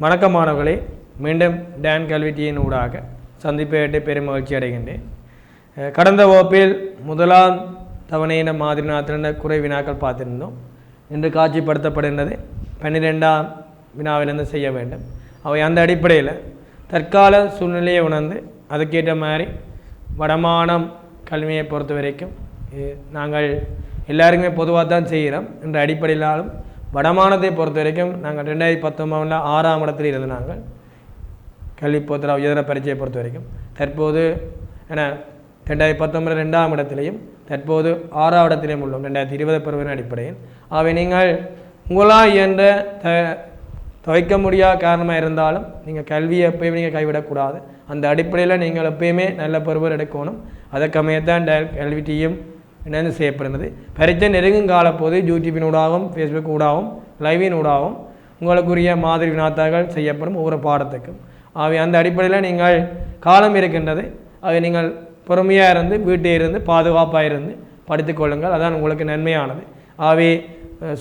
வணக்கம் மாணவர்களே, மீண்டும் டான் கல்வி ஊடாக சந்திப்பேட்டை பெரும் மகிழ்ச்சி அடைகின்றேன். கடந்த வகுப்பில் முதலாம் தவணையின மாதிரி நாத்தின குறை வினாக்கள் பார்த்திருந்தோம். இன்று காட்சிப்படுத்தப்படுகின்றது 12ஆம் வினாவிலிருந்து செய்ய வேண்டும். அவை அந்த அடிப்படையில் தற்கால சூழ்நிலையை உணர்ந்து அதுக்கேற்ற மாதிரி வடமானம் கல்வியை பொறுத்த வரைக்கும் நாங்கள் எல்லாருக்குமே பொதுவாக தான் செய்கிறோம். என்ற அடிப்படையிலாலும் வடமானத்தை பொறுத்த வரைக்கும் நாங்கள் 2019 6ஆம் இடத்தில் இருந்து நாங்கள் கல்வி பொறுத்த உயர்தர பரீட்சையை பொறுத்த வரைக்கும் தற்போது என 2019 2ஆம் இடத்திலையும் தற்போது 6ஆம் இடத்திலையும் உள்ளோம் 2020 பருவின் அடிப்படையில். அவை நீங்கள் உங்களால் என்ற துவைக்க முடியாத காரணமாக இருந்தாலும் நீங்கள் கல்வியை எப்பயுமே நீங்கள் கைவிடக்கூடாது. அந்த அடிப்படையில் நீங்கள் எப்பயுமே நல்ல பருவம் எடுக்கணும். அதற்கமையத்தான் கல்வி டீயும் இணைந்து செய்யப்படுகிறது. பரீட்சை நெருங்கும் காலப்போது யூடியூபின் ஊடாகவும் ஃபேஸ்புக் ஊடாகவும் லைவின் ஊடாகவும் உங்களுக்குரிய மாதிரி வினாத்தார்கள் செய்யப்படும் ஒவ்வொரு பாடத்துக்கும். அவை அந்த அடிப்படையில் நீங்கள் காலம் இருக்கின்றது. அவை நீங்கள் பொறுமையாக இருந்து வீட்டில் இருந்து பாதுகாப்பாக இருந்து படித்து கொள்ளுங்கள். அதான் உங்களுக்கு நன்மையானது. அவை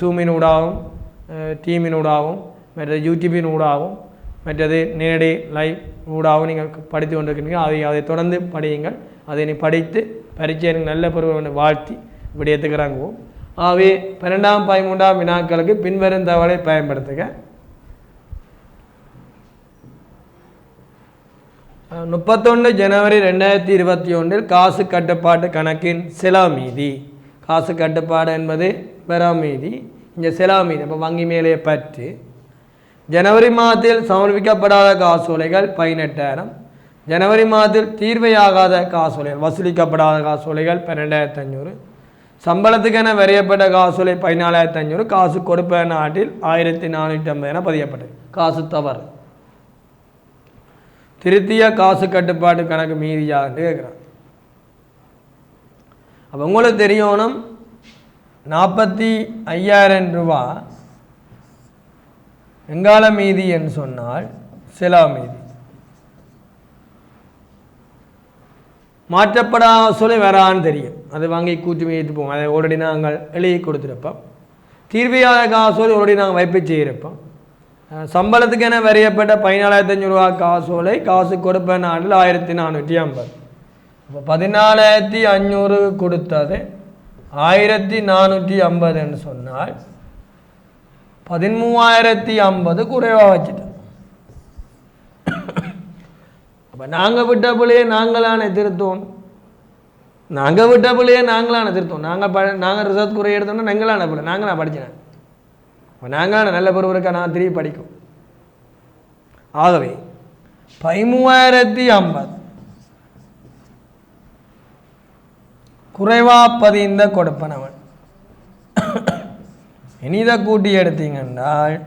சூமின் ஊடாகவும் டீமின் ஊடாகவும் மற்றது யூடியூபின் ஊடாகவும் மற்றது நேரடி லைவ் ஊடாகவும் நீங்கள் படித்து கொண்டிருக்கிறீர்கள். அதை தொடர்ந்து படியுங்கள். அதை நீ படித்து பரீட்சை நல்ல பருவம் வாழ்த்தி விடையத்துக்கிறாங்குவோம். ஆகவே 12ஆம் 13ஆம் வினாக்களுக்கு பின்வரும் தகவலை பயன்படுத்துக. 31 ஜனவரி 2021 காசு கட்டுப்பாட்டு கணக்கின் செலாமீதி. காசு கட்டுப்பாடு என்பது பெறாமீதி, இங்கே செலாமீதி. அப்போ வங்கி மேலே பற்று. ஜனவரி மாதத்தில் சமர்ப்பிக்கப்படாத காசோலைகள் 18,000. ஜனவரி மாதத்தில் தீர்வையாகாத காசோலைகள் வசூலிக்கப்படாத காசோலைகள் 12,500. சம்பளத்துக்கென வரையப்பட்ட காசோலை 14,500. காசு கொடுப்ப நாட்டில் 1450 என பதியப்பட்டது. காசு தவறு. திருத்திய காசு கட்டுப்பாட்டு கணக்கு மீதியாகன்னு கேட்குறான். அப்போ உங்களுக்கு தெரியணும் 45,000 ரூபா எங்கால மீதி என்று சொன்னால் செலா மீதி. மாற்றப்படாத சொல்லி வரான்னு தெரியும். அது வாங்கி கூட்டி மீட்டு போவோம். அதை ஆல்ரெடி நாங்கள் எழுதி கொடுத்துருப்போம். தீர்வையாத காசோலை ஆல்ரெடி நாங்கள் வைப்பு செய்யிருப்போம். சம்பளத்துக்கென வரையப்பட்ட 14,500 ரூபா காசோலை காசு கொடுப்ப நாட்டில் 1450. இப்போ 14,500 கொடுத்தது 1450 என்று சொன்னால் 13,050 குறைவாக வச்சுட்டோம். அப்போ நாங்கள் விட்ட பிள்ளையே நாங்களான திருத்தோம். நாங்கள் விட்ட பிள்ளையே நாங்களான திருத்தோம். நாங்கள் ரிசர்ச் குறை எடுத்தோம்னா நாங்களான பிள்ளை நாங்களாக படித்தேன். இப்போ நாங்களான நல்ல பொருவருக்கா நான் திரும்பி படிக்கும். ஆகவே 13,050 குறைவா பதிந்த கொடுப்பன் அவன். இனிதை கூட்டி எடுத்தீங்கன்றால்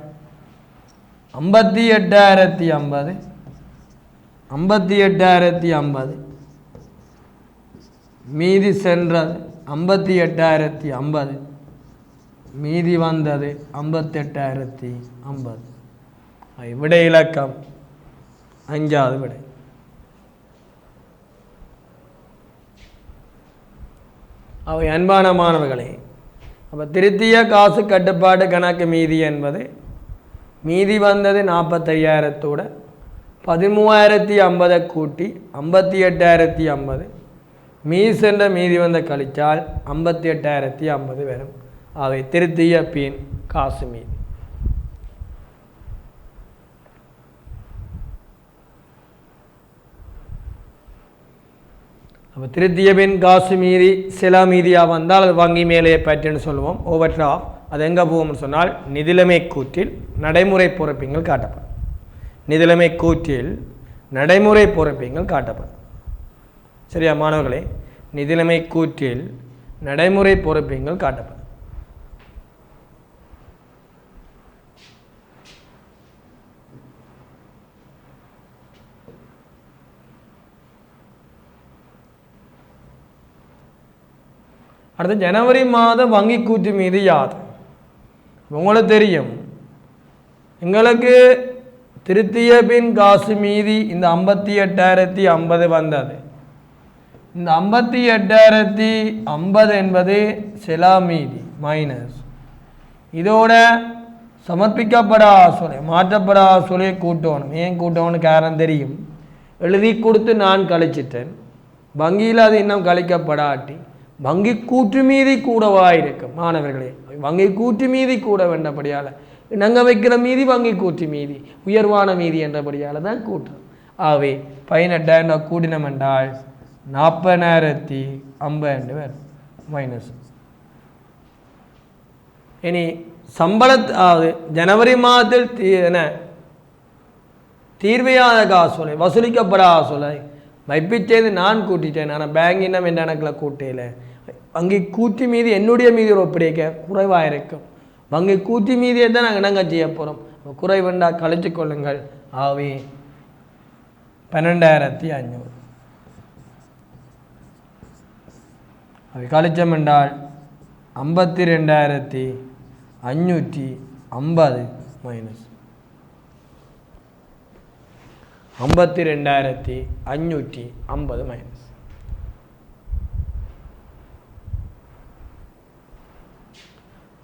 58,050 58,050 மீதி சென்றது 58,050 மீதி வந்தது 58,050. விடை இலக்கம் 5வது விடை. அவை அன்பான மாணவர்களே, அப்போ திருத்திய காசு கட்டுப்பாடு கணக்கு மீதி என்பது மீதி வந்தது 45,000 13,050 கூட்டி 58,050 மீதி சென்ற மீதி வந்த கழிச்சால் 58,050 வரும். அவை திருத்திய பின் காசு மீதி. அப்போ திருத்திய பின் காசு மீதி சில மீதியாக வந்தால் அது வங்கி மேலே பற்றுன்னு சொல்லுவோம். Over draft. அது எங்கே போகும்னு சொன்னால் நிதிலைமை கூற்றில் நடைமுறை பொறுப்புகள் காட்டப்படும். நிதிலைமை கூற்றில் நடைமுறை பொறுப்புகள் காட்டப்படும். சரியா மாணவர்களே? நிதிலைமை கூற்றில் நடைமுறை பொறுப்புகள் காட்டப்படும். அடுத்து ஜனவரி மாத வங்கி கூற்று மீது யாது. உங்களுக்கு தெரியும், எங்களுக்கு திருத்திய பின் காசு மீதி இந்த 58,050 வந்தது. இந்த 58,050 என்பது செலா மீதி மைனஸ் இதோட சமர்ப்பிக்கப்படா சொலை மாற்றப்படா சொலை கூட்டணும். ஏன் கூட்டணும்னு காரணம் தெரியும். எழுதி கொடுத்து நான் கழிச்சிட்டேன். வங்கியில் அது இன்னும் கழிக்கப்படாட்டி வங்கி கூற்று மீதி கூடவா இருக்கும். மாணவர்களே, வங்கி கூற்று மீதி கூட வேண்டபடியால் நாங்கள் வைக்கிற மீதி வங்கி கூற்று மீதி உயர்வான மீதி என்றபடியால் தான் கூட்டுறோம். ஆகவே 18,000 கூட்டினம் என்றால் 40,050 வரும் மைனஸ். இனி சம்பளத்தாவது ஜனவரி மாதத்தில் தீர்வையான காசோலை வசூலிக்கப்படாத சொலை வைப்பிச்செய்து நான் கூட்டிட்டேன். ஆனால் பேங்க் இன்னும் என் கணக்கில் கூட்டையில் வங்கி கூட்டி மீதி என்னுடைய மீதி ஒரு ஒப்படைக்க குறைவாக இருக்கும். வங்கி கூட்டி மீதியை தான் நாங்கள் என்னங்க செய்ய போகிறோம். குறைவெண்டா கழிச்சு கொள்ளுங்கள். ஆகவே 12,500 அவை கழிச்சம் என்றால் 52,550 மைனஸ் 52,550 மைனஸ்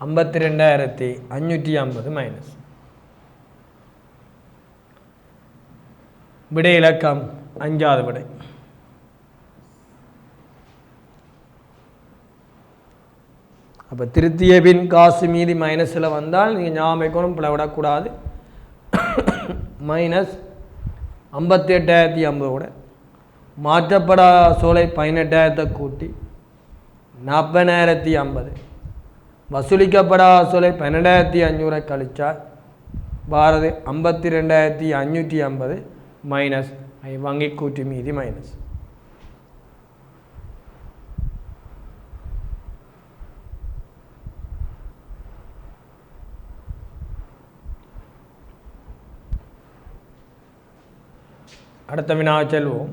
52,550 மைனஸ் விடை இலக்கம் 5வது விடை. அப்போ திருத்திய பின் காசு மீதி மைனஸில் வந்தால் நீங்கள் ஞாபகம் வைக்கணும், பிளவிடக்கூடாது. மைனஸ் 58,050 மாற்றப்படா சோலை 18,000 கூட்டி 40,050 வசூலிக்கப்படா சோலை 12,500 கழிச்சால் பாரது 52,550 மைனஸ் வங்கி கூட்டி மீதி மைனஸ். அடுத்த வினா செல்வோம்.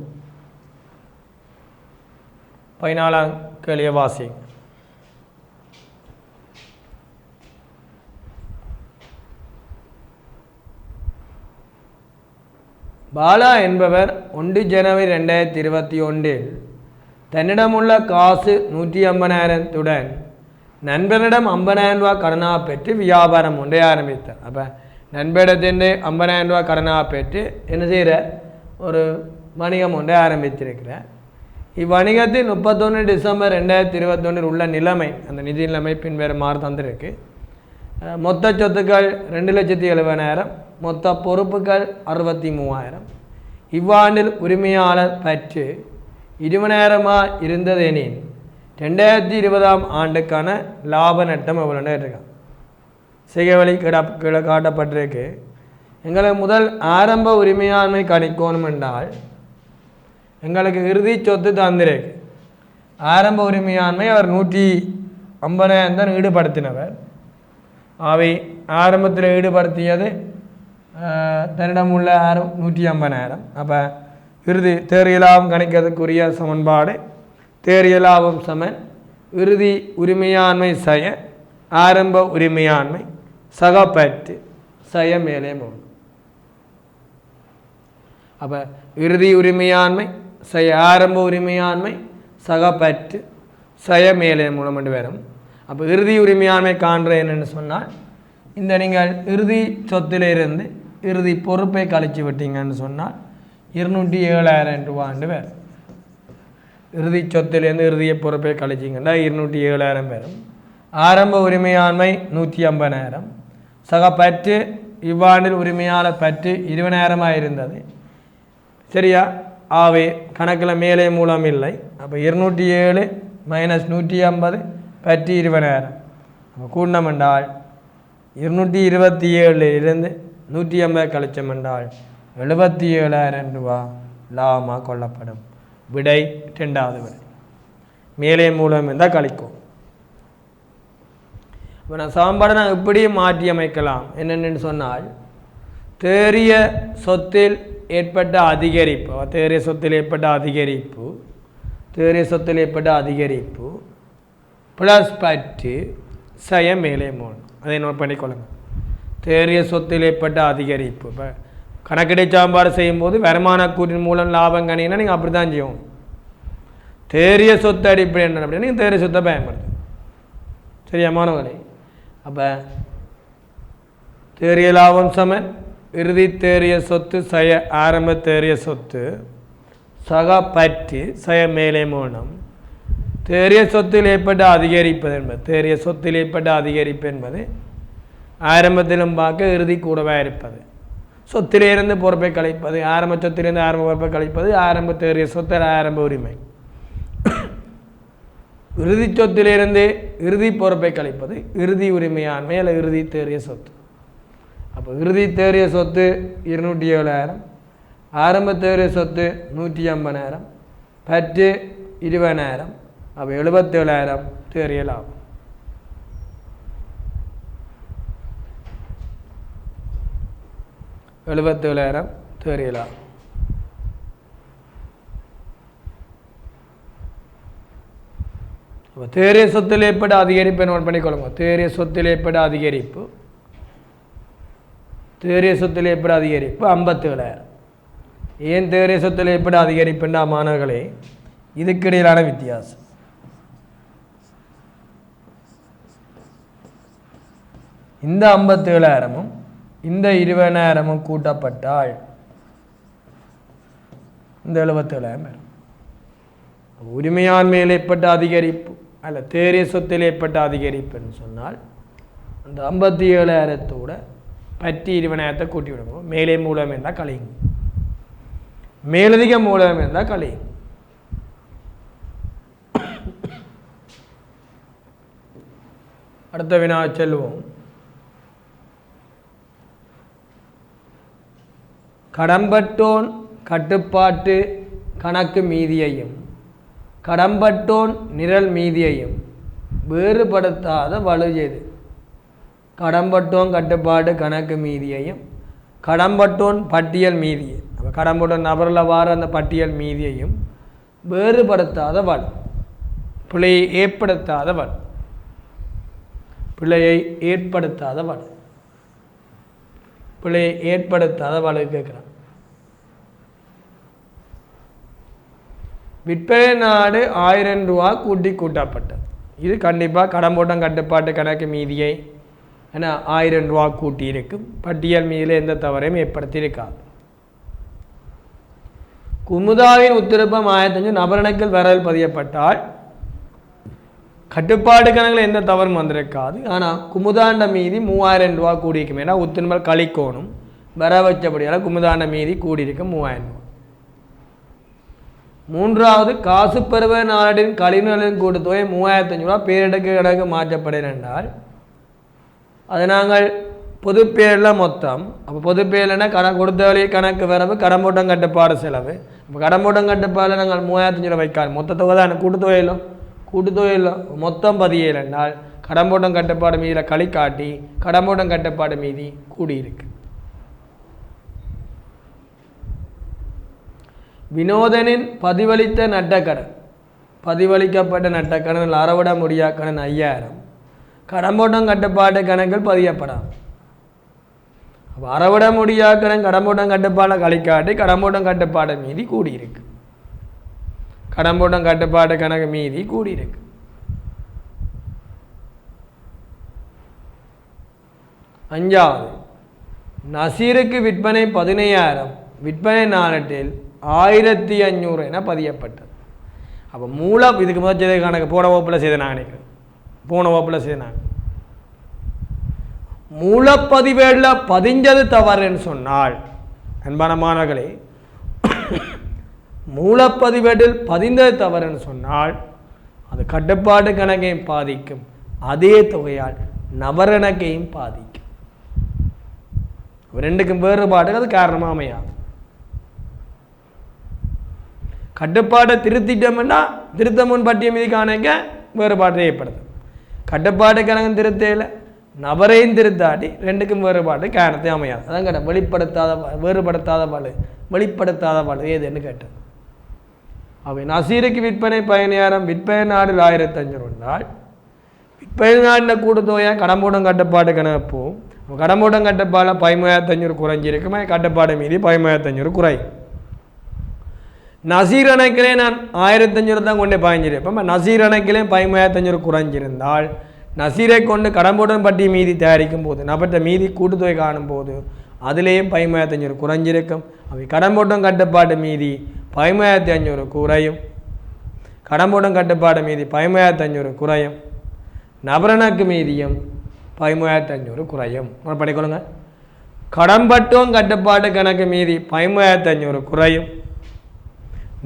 14ஆம் கேள்வியை வாசி. பாலா என்பவர் 1 ஜனவரி 2021 தன்னிடமுள்ள காசு 150,000 நண்பனிடம் 50,000 கடனாக பெற்று வியாபாரம் ஒன்றை ஆரம்பித்தார். அப்போ நண்பரிடத்தின் 50,000 கடனாக பெற்று என்ன செய்கிற ஒரு வணிகம் ஒன்றை ஆரம்பித்திருக்கிறார். இவ்வணிகத்தில் 31 டிசம்பர் 2021 உள்ள நிலைமை, அந்த நிதி நிலைமை பின்வருமாறு தந்திருக்கு. மொத்த சொத்துக்கள் 2,70,000, மொத்த பொறுப்புகள் 63,000. இவ்வாண்டில் உரிமையாளர் பற்று 20,000 இருந்ததெனின் 2020ஆம் ஆண்டுக்கான லாப நட்டம் எவ்வளோன்னு இருக்கான். செய்கவழி கீழே காட்டப்பட்டிருக்கு. எங்களுக்கு முதல் ஆரம்ப உரிமையாண்மை கணிக்கணும் என்றால் எங்களுக்கு இறுதி சொத்து தந்திருக்கு. ஆரம்ப உரிமையாண்மை அவர் 150,000 தான் ஈடுபடுத்தினவர். அவை ஆரம்பத்தில் ஈடுபடுத்தியது தன்னிடம் உள்ள 150,000. அப்போ இறுதி தேறிய லாபம் கணிக்கிறதுக்குரிய சமன்பாடு தேறிய லாபம் சமன் இறுதி உரிமையாண்மை செய்ய ஆரம்ப உரிமையாண்மை சகப்பற்று செய்ய மேலே மூலம். அப்போ இறுதி உரிமையாண்மை செய்ய ஆரம்ப உரிமையாண்மை சகப்பற்று செய்ய மேலே மூலம் என்று வரும். அப்போ இறுதி உரிமையாண்மை காண்ற என்னென்னு சொன்னால் இந்த நீங்கள் இறுதி சொத்திலிருந்து இறுதி பொறுப்பை கழிச்சு விட்டீங்கன்னு சொன்னால் 207,000 ரூபாண்டு வேறு. இறுதி சொத்திலேருந்து இறுதிய பொறுப்பை கழிச்சிங்கன்னா 207,000 வரும். ஆரம்ப உரிமையாண்மை 150,000. சகப்பற்று இவ்வாண்டில் உரிமையாளர் பற்று 20,000 இருந்தது. சரியா? ஆவே கணக்கில் மேலே மூலம் இல்லை. அப்போ 207 மைனஸ் 150 பற்று 20,000. அப்போ கூட்டம் என்றால் 227 150 கழிச்சம் என்றால் 77,000 ரூபா லாபமாக கொள்ளப்படும். விடை 2வது விடை. மேலே மூலம் இருந்தால் கழிக்கும். இப்போ நான் சாம்பாடை நான் இப்படியே மாற்றி அமைக்கலாம். என்னென்னு சொன்னால் தேறிய சொத்தில் ஏற்பட்ட அதிகரிப்பு, தேறிய சொத்தில் ஏற்பட்ட அதிகரிப்பு ப்ளஸ் பற்று செய்ய மேலே மூலம். அதை நோட் பண்ணிக்கொள்ளுங்க. தேறிய சொத்தில் ஏற்பட்ட அதிகரிப்பு. இப்போ கணக்கெடை சாம்பாடு செய்யும்போது வருமான கூட்டின் மூலம் லாபம் கணினா நீங்கள் அப்படி தான் செய்யணும். தேறிய சொத்து அடிப்படை என்ன அப்படின்னா நீங்கள் தேறிய சொத்தை பயன்படுத்தும். சரியா மாணவர்களே? அப்போ தேறிய லாபம் சமன் இறுதி தேறிய சொத்து சய ஆரம்ப தேறிய சொத்து சக பற்று சய மேலே மூலம் தேறிய சொத்தில் ஏற்பட்ட அதிகரிப்பது என்பது தேறிய சொத்தில் ஏற்பட்ட அதிகரிப்பு என்பது ஆரம்பத்திலும் பார்க்க இறுதி கூடவே இருப்பது. சொத்திலிருந்து பொறுப்பை கழிப்பது ஆரம்ப சொத்திலிருந்து ஆரம்ப பொறுப்பை கழிப்பது ஆரம்ப தேறிய சொத்தில் ஆரம்ப உரிமை. இறுதி சொத்திலிருந்து இறுதி பொறுப்பை கழிப்பது இறுதி உரிமையாண்மை அல்ல இறுதி தேறிய சொத்து. அப்போ இறுதி தேறிய சொத்து 207,000, ஆரம்ப தேறிய சொத்து 150,000, பற்று 20,000. அப்போ 77,000 தேறிய லாபம். தேறிய லாபம். அப்போ தேறிய சொத்தில் ஏற்பட்ட அதிகரிப்பை நோட் பண்ணிக்கொள்ளுங்க. தேறிய சொத்தில் ஏற்பட்ட அதிகரிப்பு தேறிய சொத்தில் ஏற்பட அதிகரிப்பு 57,000. ஏன் தேறிய சொத்தில் ஏற்பட அதிகரிப்புண்டா மாணவர்களே இதுக்கிடையிலான வித்தியாசம். இந்த 57,000ம் இந்த 20,000ம் கூட்டப்பட்டால் இந்த 77,000 உரிமையாண்மையில் ஏற்பட்ட அதிகரிப்பு அல்ல தேறிய சொத்தில் ஏற்பட்ட அதிகரிப்புன்னு சொன்னால் அந்த 57,000தோட பற்றி 20,000 கூட்டி விடுவோம். மேலே மூலம் இருந்தால் கழியுங்க, மேலதிக மூலம் இருந்தால் கழியுங்க. அடுத்த வினா செல்வோம். கடம்பட்டோன் கட்டுப்பாட்டு கணக்கு மீதியையும் கடம்பட்டோன் நிரல் மீதியையும் வேறுபடுத்தாத வலு செய்து. கடம்பட்டோன் கட்டுப்பாடு கணக்கு மீதியையும் கடம்பட்டோன் பட்டியல் மீதியை கடம்பட்டோன் நபரில் வார அந்த பட்டியல் மீதியையும் வேறுபடுத்தாத வலு பிழையை ஏற்படுத்தாத வலு பிழையை ஏற்படுத்தாத வலு பிழையை ஏற்படுத்தாத வலு கேட்குறான். விற்பனை நாடு 1000 ரூபா கூட்டப்பட்டது. இது கண்டிப்பாக கடம்போட்டம் கட்டுப்பாட்டு கணக்கு மீதியை ஏன்னா 1000 ரூபா கூட்டி இருக்கும். பட்டியல் மீதில் எந்த தவறையும் ஏற்படுத்தி இருக்காது. குமுதாவின் உத்திருப்பம் 1500 நபரணுக்கள் வரல் பதியப்பட்டால் கட்டுப்பாடு கணக்கில் எந்த தவறும் வந்திருக்காது. ஆனால் குமுதாண்ட மீதி 3000 ரூபா கூடியிருக்கும். ஏன்னா உத்திரும்பல் கழிக்கோணும் வர வச்சபடியால் குமுதாண்ட மீதி கூடியிருக்கும் 3000 ரூபா. மூன்றாவது காசு பருவ நாளின் கழிவுகளின் கூட்டுத்தொகை 3500 ரூபா பேரிடக்கு கணக்கு மாற்றப்படுகிறது என்றால் அது நாங்கள் பொதுப்பேரில் மொத்தம் அப்போ பொதுப்பேரில்னா கொடுத்த கணக்கு வரவு கடம்போட்டம் கட்டுப்பாடு செலவு. இப்போ கடம்போட்டம் கட்டுப்பாடில் நாங்கள் 3500 ரூபா வைக்காது. மொத்த தொகை தான் கூட்டுத்தொகையில் மொத்தம் 17 என்றால் கடம்போட்டம் கட்டுப்பாடு மீதியில் களி காட்டி கடம்போட்டம் கட்டுப்பாடு மீதி கூடியிருக்கு. வினோதனின் பதிவளித்த நட்டக்கடன் பதிவளிக்கப்பட்ட நட்டக்கடன் அறவிட முடியா கடன் 5000 கடம்போட்டம் கட்டுப்பாட்டு கணக்கில் பதியப்படாம். அப்போ அறவிட முடியா கடன் கடம்போட்டம் கட்டுப்பாடை கழிக்காட்டி கடம்போட்டம் கட்டுப்பாடு மீதி கூடியிருக்கு. கடம்போட்டம் கட்டுப்பாட்டு கணக்கு மீதி கூடியிருக்கு. அஞ்சாவது நசீருக்கு விற்பனை 15,000 விற்பனை நாளட்டில் 1500 என பதியப்பட்டது. அப்போ மூலம் இதுக்கு முதல் செய்த கணக்கு போன வகுப்பில் செய்த நான் நினைக்கிறேன் மூலப்பதிவேடில் பதிஞ்சது தவறுன்னு சொன்னால் அன்பான மாணவர்களே மூலப்பதிவேடில் பதிந்தது தவறுன்னு சொன்னால் அது கட்டுப்பாட்டு கணக்கையும் பாதிக்கும், அதே தொகையால் நபரணக்கையும் பாதிக்கும். ரெண்டுக்கும் வேறுபாடு அது காரணமாக அமையாது. கட்டுப்பாட்டை திருத்திட்டோம்னா திருத்த முன் பட்டிய மீது காணிக்க வேறுபாடு ஏற்படுது. கட்டுப்பாட்டு கணக்கு திருத்தையில் நபரையும் திருத்தாட்டி ரெண்டுக்கும் வேறுபாடு காரணத்தை அமையாது. அதான் கேட்டேன் வேறுபடுத்தாத வெளிப்படுத்தாத ஏதுன்னு கேட்டேன். அவை நசீருக்கு விற்பனை 15,000 விற்பனை நாடில் 1500 என்றால் விற்பனை நாடில் கூட்டுத்தொகையாக கடம்போட்டம் கட்டுப்பாடு கணப்போம். கடம்போட்டம் கட்டுப்பாடு 13,500 குறைஞ்சிருக்குமே கட்டுப்பாடு மீதி 13,500 குறை. நசீர் அணைக்கிலே நான் 1500 தான் கொண்டே பாய்ஞ்சிருப்பேன். நசீர் அணைக்கிலே 13,500 குறைஞ்சிருந்தால் நசீரை கொண்டு கடன்போட்டம் பட்டி மீதி தயாரிக்கும் போது நபற்ற மீதி கூட்டுத்தொகை காணும் போது அதுலேயும் 15,500 குறைஞ்சிருக்கும். அவை கடன்போட்டம் கட்டுப்பாடு மீதி 15,500 குறையும். கடன்போட்டம் கட்டுப்பாடு மீதி 15,500 குறையும். நபரனுக்கு மீதியும் 15,500 குறையும். படிக்கொள்ளுங்க. கடன்பட்டம் கட்டுப்பாடு கணக்கு மீதி 15,500 குறையும்.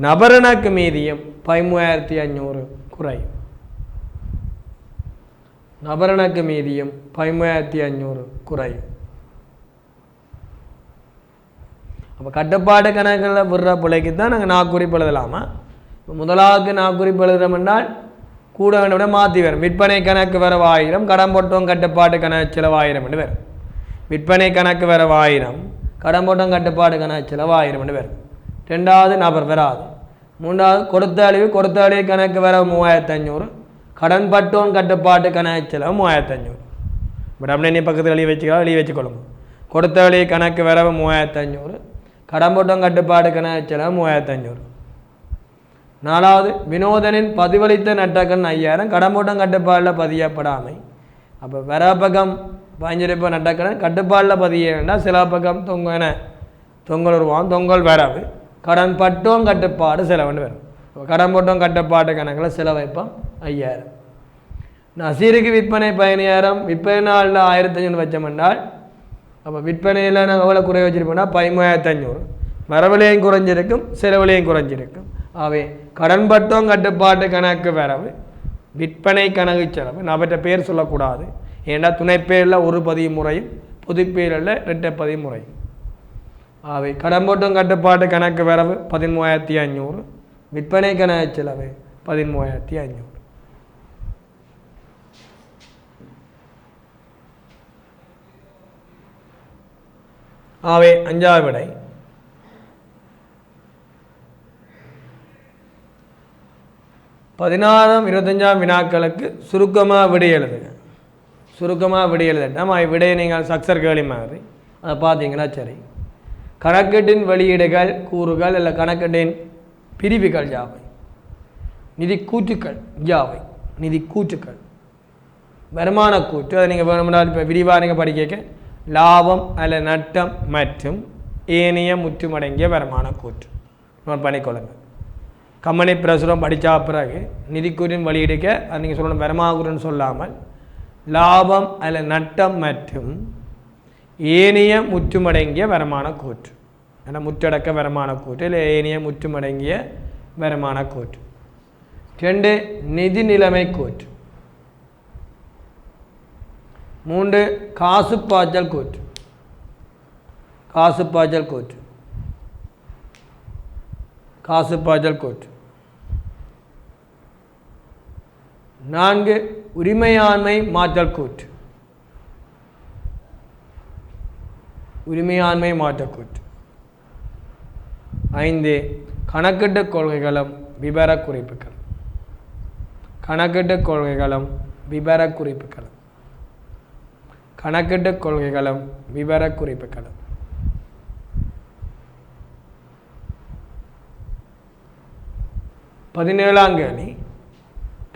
நபரனுக்கு மீதியும் 15,500 குறையும். நபரனுக்கு மீதியும் 15,500 குறையும். அப்போ கட்டுப்பாடு கணக்கில் விடுற பிள்ளைக்கு தான் நாங்கள் நாக்குறிப்பு எழுதலாமா? இப்போ முதலாவுக்கு நாக்குறிப்பு எழுதுறோம் என்றால் கூட விட மாற்றி வரும். விற்பனை கணக்கு வர 1000, கடன்போட்டம் கட்டுப்பாடு கணக்கு செலவு 1000 என்று வரும். விற்பனை கணக்கு வர 1000, கடன்போட்டம் கட்டுப்பாடு கணக்கு செலவு 1000 என்று வரும். ரெண்டாவது நபர் வராது. மூன்றாவது கொடுத்த அழிவு கணக்கு வர 3500, கடன்பட்டோன் கட்டுப்பாட்டு கணக்கு செலவு 3500. பட் அப்படியே நீ பக்கத்தில் எழுதி வச்சுக்கொள்ளுங்க. கொடுத்த அழிவு கணக்கு வர 3500, கடன்போட்டம் கட்டுப்பாடு கணக்கு செலவு 3500. நாலாவது வினோதனின் பதிவளித்த நட்டக்கன் 5000, கடன்போட்டம் கட்டுப்பாடில் பதியப்படாமை. அப்போ வர பக்கம் 15 நட்டக்கடன் கட்டுப்பாடில் பதியேண்டா சில பக்கம் தொங்கல் உருவான் தொங்கல் வரவு. கடன் பட்டோம் கட்டுப்பாடு செலவுன்னு வரும். கடன்போட்டம் கட்டுப்பாட்டு கணக்கில் செலவைப்போம் 5000. நசீருக்கு விற்பனை 15,000, விற்பனை நாளில் 1500 வச்சோம் என்றால் அப்போ விற்பனையில் நாங்கள் எவ்வளோ குறைய வச்சுருப்போம்னா 13,500. வரவுலையும் குறைஞ்சிருக்கும், செலவுலையும் குறைஞ்சிருக்கும். அவை கடன்பட்டம் கட்டுப்பாட்டு கணக்கு வரவு, விற்பனை கணக்கு செலவு. நான் அவற்றை பேர் சொல்லக்கூடாது. ஏன்னா துணைப்பேரில் ஒரு பதிவு முறையும் பொதுப்பேரில் 2 பதிவு முறையும். அவை கடன்போட்டம் கட்டுப்பாட்டு கணக்கு வரவு 13,500, விற்பனை கணக்கு செலவு 13,500. ஆவே 5வது விடை. பதினாறாம் 25ஆம் வினாக்களுக்கு சுருக்கமாக விடை எழுதுங்க. சுருக்கமாக விடை எழுதட்டால் விடையை நீங்கள் சக்சர் கேள்வி மாதிரி அதை பார்த்தீங்கன்னா சரி. கணக்கீட்டின் வெளியீடுகள் கூறுகள் இல்லை கணக்கீட்டின் பிரிவுகள் யாவை? நிதி கூற்றுக்கள் யாவை? நிதி கூற்றுக்கள் வருமான கூற்று. அதை நீங்கள் வேணும்னா இப்போ விரிவாக நீங்கள் படிக்க லாபம் அல்ல நட்டம் மற்றும் ஏனைய முற்றுமடங்கிய வருமான கூற்று நோட் பண்ணிக்கொள்ளுங்கள். கம்பெனி பிரசுரம் படித்தா பிறகு நிதிக்கூற்றின் வெளியிடுக்க அது நீங்கள் சொல்லணும் வருமான கூற்றுன்னு சொல்லாமல் லாபம் அல்ல நட்டம் மற்றும் ஏனைய முற்றுமடங்கிய வருமான கூற்று. ஏன்னா முற்றடக்க வருமான கூற்று இல்லை ஏனைய முற்றுமடங்கிய வருமான கூற்று. 2 நிதி நிலைமை கூற்று. 3 காசு பாய்ச்சல் கூற்று. காசு பாய்ச்சல் கூற்று. காசு பாய்ச்சல் கூற்று. 4 உரிமையாண்மை மாற்றல் கூற்று. உரிமையாண்மை மாற்றல் கூற்று. 5 கணக்கீட்டு கொள்கைகளும் விபர குறிப்புகள். கணக்கீட்டு கொள்கைகளும் விபர குறிப்புகளும். கணக்கீட்டு கொள்கைகளும் விவர குறிப்புகளும். 17ஆம் கேள்வி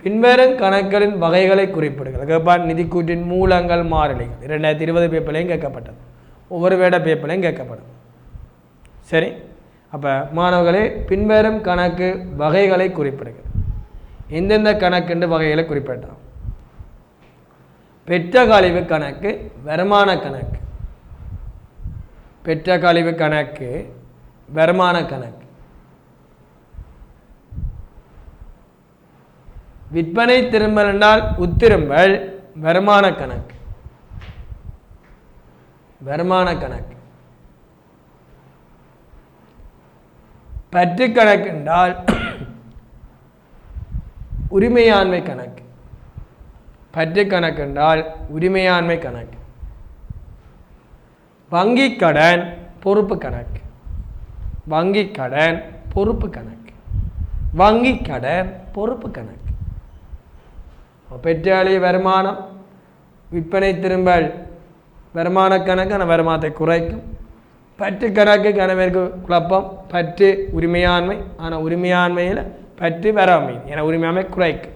பின்வரும் கணக்குகளின் வகைகளை குறிப்பிடுங்கள். கேட்பான் நிதிக்கூற்றின் மூலங்கள் மாறிலிகள். 2020 பேப்பர்லையும் கேட்கப்பட்டது, ஒவ்வொரு வேட பேப்பர்லையும் கேட்கப்படும். சரி, அப்போ மாணவர்களே பின்வரும் கணக்கு வகைகளை குறிப்பிடுங்கள். எந்தெந்த கணக்கு வகைகளை குறிப்பிட்டோம்? பெற்ற கழிவு கணக்கு, வருமான கணக்கு. பெற்ற கழிவு கணக்கு, வருமான கணக்கு. விற்பனை திரும்பல் என்றால் உத்திரும்பல், வருமான கணக்கு. வருமான கணக்கு. பற்று கணக்கு என்றால் உரிமையாண்மை கணக்கு. பற்று கணக்கு என்றால் உரிமையாண்மை கணக்கு. வங்கி கடன் பொறுப்பு கணக்கு. வங்கி கடன் பொறுப்பு கணக்கு. வங்கி கடன் பொறுப்பு கணக்கு. பெற்றாளி வருமானம், விற்பனை திரும்பல் வருமான கணக்கு. அந்த வருமானத்தை குறைக்கும். பற்று கணக்கு கணவருக்கு குழப்பம். பற்று உரிமையாண்மை, ஆனால் உரிமையாண்மையில் பற்று வராமை, என உரிமையாண்மை குறைக்கும்.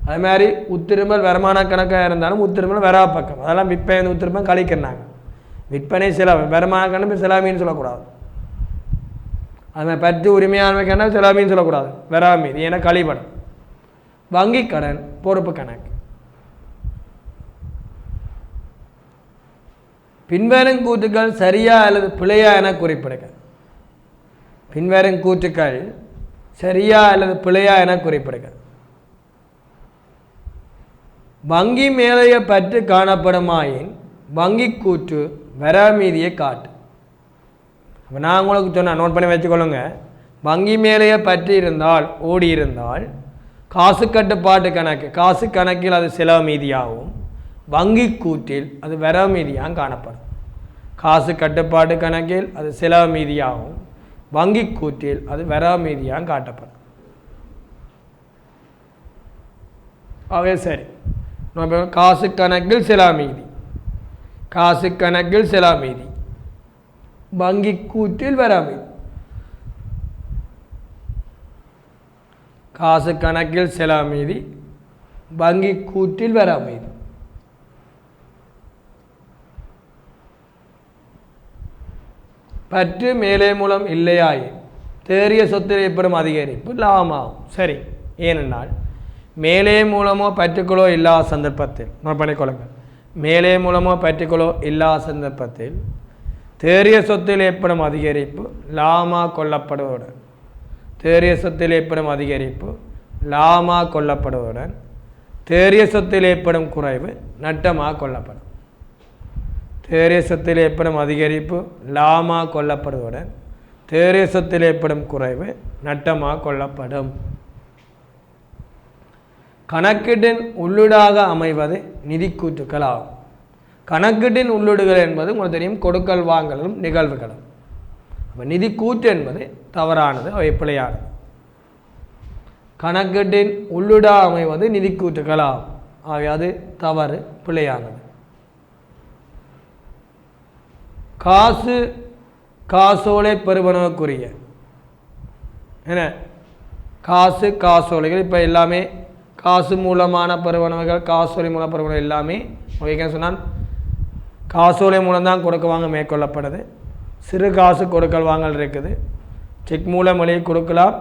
அது மாதிரி உத்திருமல் வருமான கணக்காக இருந்தாலும் உத்திருமல் வரா பக்கம் அதெல்லாம் விற்பனை உத்திருமல் கழிக்கிறாங்க. விற்பனை செலவு வருமான கணக்கு செலாமின்னு சொல்லக்கூடாது. அது மாதிரி பற்று உரிமையானவை கணக்கு செலாமின்னு சொல்லக்கூடாது. வராமீதி ஏன்னா கழிபடம். வங்கி கடன் பொறுப்பு கணக்கு. பின்வரும் கூற்றுக்கள் சரியா அல்லது பிழையா என குறிப்பிடுக. பின்வரும் கூற்றுக்கள் சரியா அல்லது பிழையா என குறிப்பிடுக. வங்கி மேலைய பற்று காணப்படுமாயின் வங்கி கூற்று வராமீதியை காட்டு. அப்போ நான் உங்களுக்கு சொன்னேன், நோட் பண்ணி வச்சுக்கொள்ளுங்க. வங்கி மேலைய பற்று இருந்தால் ஓடி இருந்தால் காசு கட்டுப்பாட்டு கணக்கு காசு கணக்கில் அது செலவு மீதியாகவும் வங்கி கூற்றில் அது வராமீதியாக காணப்படும். காசு கட்டுப்பாட்டு கணக்கில் அது செலவு மீதியாகவும் வங்கி கூற்றில் அது வராமீதியாக காட்டப்படும். அவே சரி. காசு கணக்கில் செலாமீதி காசு கணக்கில் செலாமீதி வங்கி கூற்றில் வராமீதி. காசு கணக்கில் செலாமீதி வங்கி கூற்றில் வராமீதி. பற்று மேலே மூலம் இல்லையாயின் தேறிய சொத்தில் ஏற்படும் அதிகரிப்பு லாபமாகும். சரி, ஏனென்றால் மேலே மூலமோ பற்றுக்களோ இல்லாத சந்தர்ப்பத்தில் நோட் பண்ணிக்கொள்ளுங்கள். மேலே மூலமோ பற்றுக்களோ இல்லாத சந்தர்ப்பத்தில் தேறிய சொத்தில் ஏற்படும் அதிகரிப்பு லாபமாக கொள்ளப்படுவதுடன் தேறிய சொத்தில் ஏற்படும் அதிகரிப்பு லாபமாக கொள்ளப்படுவதுடன் தேறிய சொத்தில் ஏற்படும் குறைவு நட்டமாக கொள்ளப்படும். தேறிய சொத்தில் ஏற்படும் அதிகரிப்பு லாபமாக கொள்ளப்படுவதுடன் தேறிய சொத்தில் ஏற்படும் குறைவு நட்டமாக கொள்ளப்படும். கணக்கீட்டின் உள்ளீடாக அமைவது நிதி கூற்றுக்கள் ஆகும். கணக்கீட்டின் உள்ளீடுகள் என்பது உங்களுக்கு தெரியும் கொடுக்கல் வாங்கலும் நிகழ்வுகளும். அப்போ நிதி கூற்று என்பது தவறானது, அவை பிழையானது. கணக்கீட்டின் உள்ளீடாக அமைவது நிதி கூற்றுக்கள் ஆகும். ஆகவே அது தவறு, பிழையானது. காசு காசோலை பெறுவனவுக்குரிய என்ன காசு காசோலைகள் இப்போ எல்லாமே காசு மூலமான பெறுவனவுகள் காசோலை மூலம் பெறுவனவு எல்லாமே சொன்னால் காசோலை மூலம்தான் கொடுக்க வாங்க மேற்கொள்ளப்படுது. சிறு காசு கொடுக்கல் வாங்கல் இருக்குது. செக் மூலம் வழியை கொடுக்கலாம்,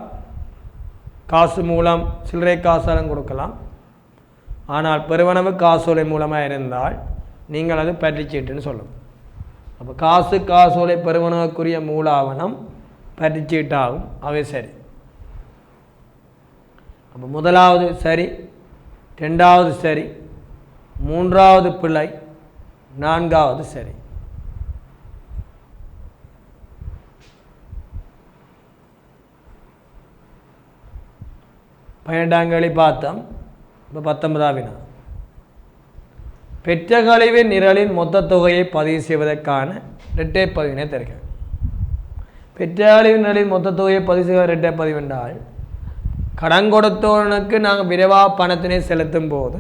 காசு மூலம் சில்லறை காசாலும் கொடுக்கலாம். ஆனால் பெறுவனவு காசோலை மூலமாக இருந்தால் நீங்கள் அது பற்றிச்சீட்டுன்னு சொல்லணும். அப்போ காசு காசோலை பெறுவனவுக்குரிய மூலாவணம் பற்றிச்சீட்டாகும். அவை சரி. அப்போ முதலாவது சரி, ரெண்டாவது சரி, மூன்றாவது பிழை, நான்காவது சரி. பன்னெண்டாம் கேள்வி பார்த்தோம். இப்போ 19ஆம் வினா. பெற்ற கழிவின் நிரலின் மொத்த தொகையை பதிவு செய்வதற்கான இரட்டை பதிவினை தருக. பெற்ற கழிவின் நிரலின் மொத்த தொகையை பதிவு செய்வ இரட்டை பதிவு என்றால் கடன் கொடுத்தவனுக்கு நாங்கள் விரைவாக பணத்தினை செலுத்தும் போது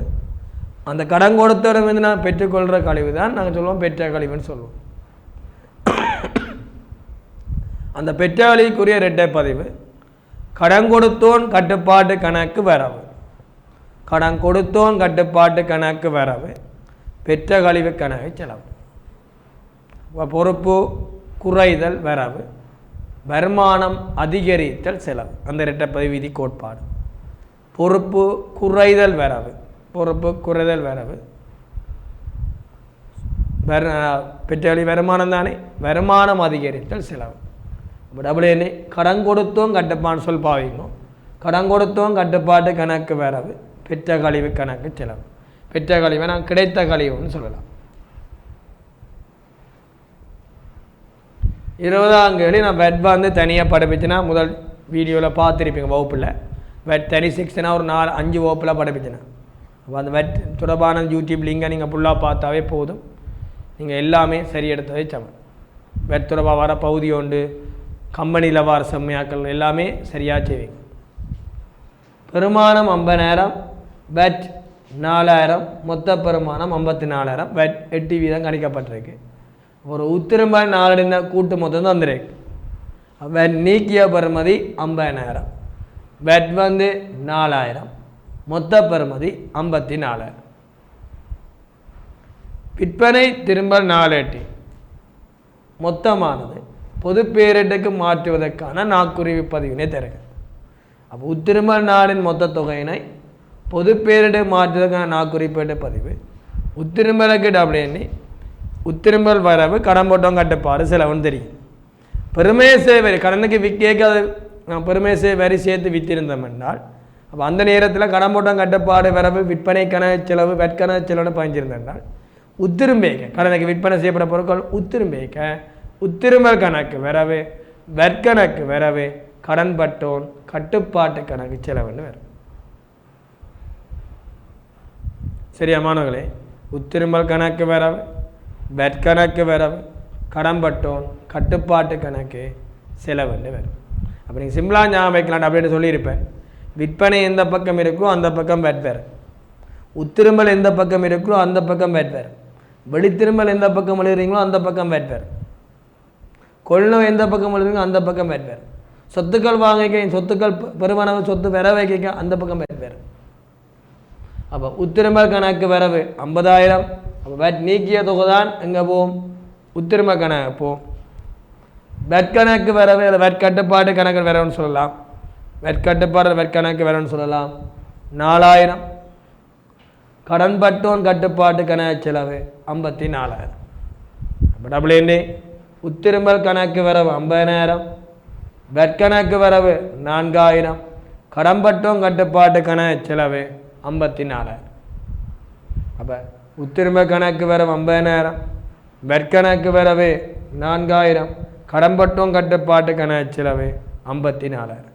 அந்த கடன் கொடுத்தவரிடமிருந்து நாங்கள் பெற்றுக்கொள்கிற கழிவு தான் நாங்கள் சொல்லுவோம் பெற்ற கழிவுன்னு சொல்லுவோம். அந்த பெற்ற கழிவுக்குரிய இரட்டை பதிவு கடன் கொடுத்தோன் கட்டுப்பாட்டு கணக்கு வரவு. கடன் கொடுத்தோன் கட்டுப்பாட்டு கணக்கு வரவு பெற்ற கழிவு கணக்கு செலவு. பொறுப்பு குறைதல் வரவு, வருமானம் அதிகரித்தல் செலவு. அந்த இரட்டை பதிவு விதி கோட்பாடு. பொறுப்பு குறைதல் வரவு, பொறுப்பு குறைதல் வரவு, பெற்ற வருமானம் தானே, வருமானம் அதிகரித்தல் செலவு. இப்போ டபுள் என்ன கடன் கொடுத்தோம் கட்டுப்பாடு சொல் பாவிக்கணும். கடன் கொடுத்தோம் கட்டுப்பாட்டு கணக்கு வரவு பெற்ற கழிவு கணக்கு செலவு. பெற்ற கழிவை நான் கிடைத்த கழிவுன்னு சொல்லலாம். 20ஆம் கேள்வி நான் வெட் வந்து தனியாக படிப்பிச்சுன்னா முதல் வீடியோவில் பார்த்துருப்பீங்க வகுப்பில். வெட் தனி செக்ஷனாக ஒரு 4-5 வகுப்பில் படிப்பிச்சினேன். அப்போ அந்த வெட் தொடர்பான யூடியூப் லிங்கை நீங்கள் ஃபுல்லாக பார்த்தாவே போதும், நீங்கள் எல்லாமே சரி எடுத்ததே சமம். வெட் தொடர்பாக வர பகுதி உண்டு, கம்பெனியில் வர செம்மையாக்கள் எல்லாமே சரியாக செய்வீங்க. பெருமானம் 50,000, வெட் 4,000, மொத்த பெருமானம் 54,000, வெட் 8% கணிக்கப்பட்டிருக்கு. ஒரு உத்திரம்பாய் 4 கூட்டு மொத்தம் வந்துருக்கு. வெட் நீக்கிய பெறுமதி 50,000, வெட் வந்து 4,000, மொத்த பெறுமதி 54. விற்பனை திரும்பல் நாளேட்டி மொத்தமானது பொது பேரிட்டுக்கு மாற்றுவதற்கான நாக்குறிவு பதிவினை தருக. அப்போ உத்திரும்பல் நாளின் மொத்த தொகையினை பொது பேரிட்டு மாற்றுவதற்கான நாக்குறிப்பேட்டு பதிவு உத்திரும்பலுக்கு டபிள்யூ உத்திரும்பல் வரவு கடன் போட்டோம் கட்டுப்பாடு செலவுன்னு தெரியும். பெருமேசை வரி கடனுக்கு விற்க நான் பெருமேசை வரி சேர்த்து விற்றிருந்தோம் என்றால் அப்போ அந்த நேரத்தில் கடன் போட்டோம் கட்டுப்பாடு வரவு விற்பனைக்கான செலவு வெட்கன செலவுன்னு பயஞ்சிருந்தால் உத்திரும்பேக்க கடனுக்கு விற்பனை செய்யப்பட பொருட்கள் உத்திரும்பேக்க உத்திரும்பல் கணக்கு வரவு வெட்கணக்கு வரவு கடன் பட்டோன் கட்டுப்பாட்டு கணக்கு செலவுன்னு வரும். சரியா மாணவர்களே? உத்திரும்பல் கணக்கு வரவு வெட்கணக்கு வரவு கடன் பட்டோன் கட்டுப்பாட்டு கணக்கு செலவுன்னு வரும். அப்போ நீங்கள் சிம்பிளாக ஞாபகம் வைக்கலாம் அப்படின்னு சொல்லியிருப்பேன். விற்பனை எந்த பக்கம் இருக்கோ அந்த பக்கம் வெட் வரும். உத்திரும்பல் எந்த பக்கம் இருக்கோ அந்த பக்கம் வெட் வரும். வெளித்திரும்பல் எந்த பக்கம் எழுதுறீங்களோ அந்த பக்கம் வெட் வரும். கொள்ளும் எந்த பக்கம் எழுதுறீங்களோ அந்த பக்கம் வெட் வரும். சொத்துக்கள் வாங்கிக்க சொத்துக்கள் பெருமளவு சொத்து வர வைக்க அந்த பக்கம் வெட் வரும். அப்போ உத்திரும்பல் கணக்கு வரவு 50,000. அப்போ வெட் நீக்கிய தொகை தான் எங்கே போவோம்? உத்திரும்ப கணக்கு போவோம். வெட் கணக்கு வரவு இல்லை வெட் கட்டுப்பாடு கணக்கு வரவுன்னு சொல்லலாம். வெட் கட்டுப்பாடு வெட் கணக்கு வரவுன்னு சொல்லலாம். 4,000. கடன் பட்டோன் கட்டுப்பாட்டு கணக்கு செலவு 54,000. அப்போ டபுள் என்ன? உத்திரும்பல் கணக்கு வரவு 50,000. வெட் கணக்கு வரவு 4,000. கடன் பட்டோன் கட்டுப்பாட்டு கணக்கு செலவு 54,000. அப்போ உத்திரும்ப கணக்கு வரவு 50,000. வெட் கணக்கு வரவு 4,000. கடன் பட்டோன் கட்டுப்பாட்டு கணக்கு செலவு 54,000.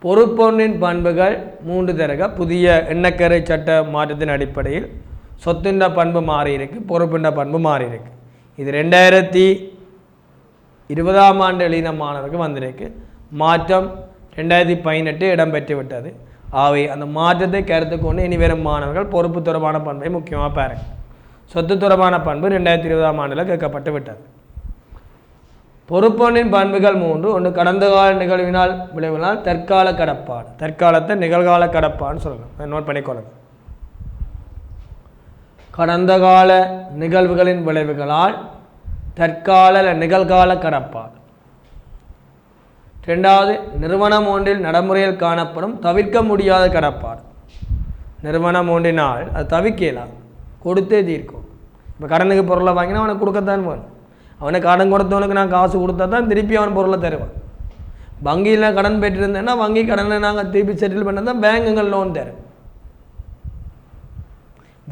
பொறுப்பொன்றின் பண்புகள் 3 தரக புதிய எண்ணக்கரை சட்ட மாற்றத்தின் அடிப்படையில் சொத்தின் பண்பு மாறி இருக்கு, பொறுப்பின் பண்பு மாறி இருக்கு. இது 2020ஆம் ஆண்டு எழுதின மாணவருக்கு வந்திருக்கு. மாற்றம் 2018 இடம்பெற்று விட்டது. ஆகவே அந்த மாற்றத்தை கருத்து கொண்டு இனி வரும் மாணவர்கள் பொறுப்பு தொடர்பான பண்பை முக்கியமாக பாருங்க. சொத்து தொடர்பான பண்பு 2020ஆம் ஆண்டில் கேட்கப்பட்டு விட்டது. பொறுப்பொன்றின் பண்புகள் 3. ஒன்று கடந்த கால நிகழ்வினால் விளைவினால் தற்கால கடப்பாடு. தற்காலத்தை நிகழ்கால கடப்பான்னு சொல்லலாம். நோட் பண்ணிக்கொள்ளுங்க. கடந்த கால நிகழ்வுகளின் விளைவுகளால் தற்கால நிகழ்கால கடப்பாடு. 2வது நிறுவனம் ஒன்றில் நடைமுறையில் காணப்படும் தவிர்க்க முடியாத கடப்பாடு. நிறுவனம் ஒன்றினால் அது தவிர்க்கலாம், கொடுத்தே தீர்க்கும். இப்போ கடனுக்கு பொருளை வாங்கினா அவனை கொடுக்கத்தான் வேணும். அவனை கடன் கொடுத்தவனுக்கு நான் காசு கொடுத்தா தான் திருப்பி அவன் பொருளை தருவான். வங்கியில் கடன் பெற்றிருந்தேன்னா வங்கி கடனை நாங்கள் திருப்பி செட்டில் பண்ண தான் பேங்குகள் லோன் தரும்.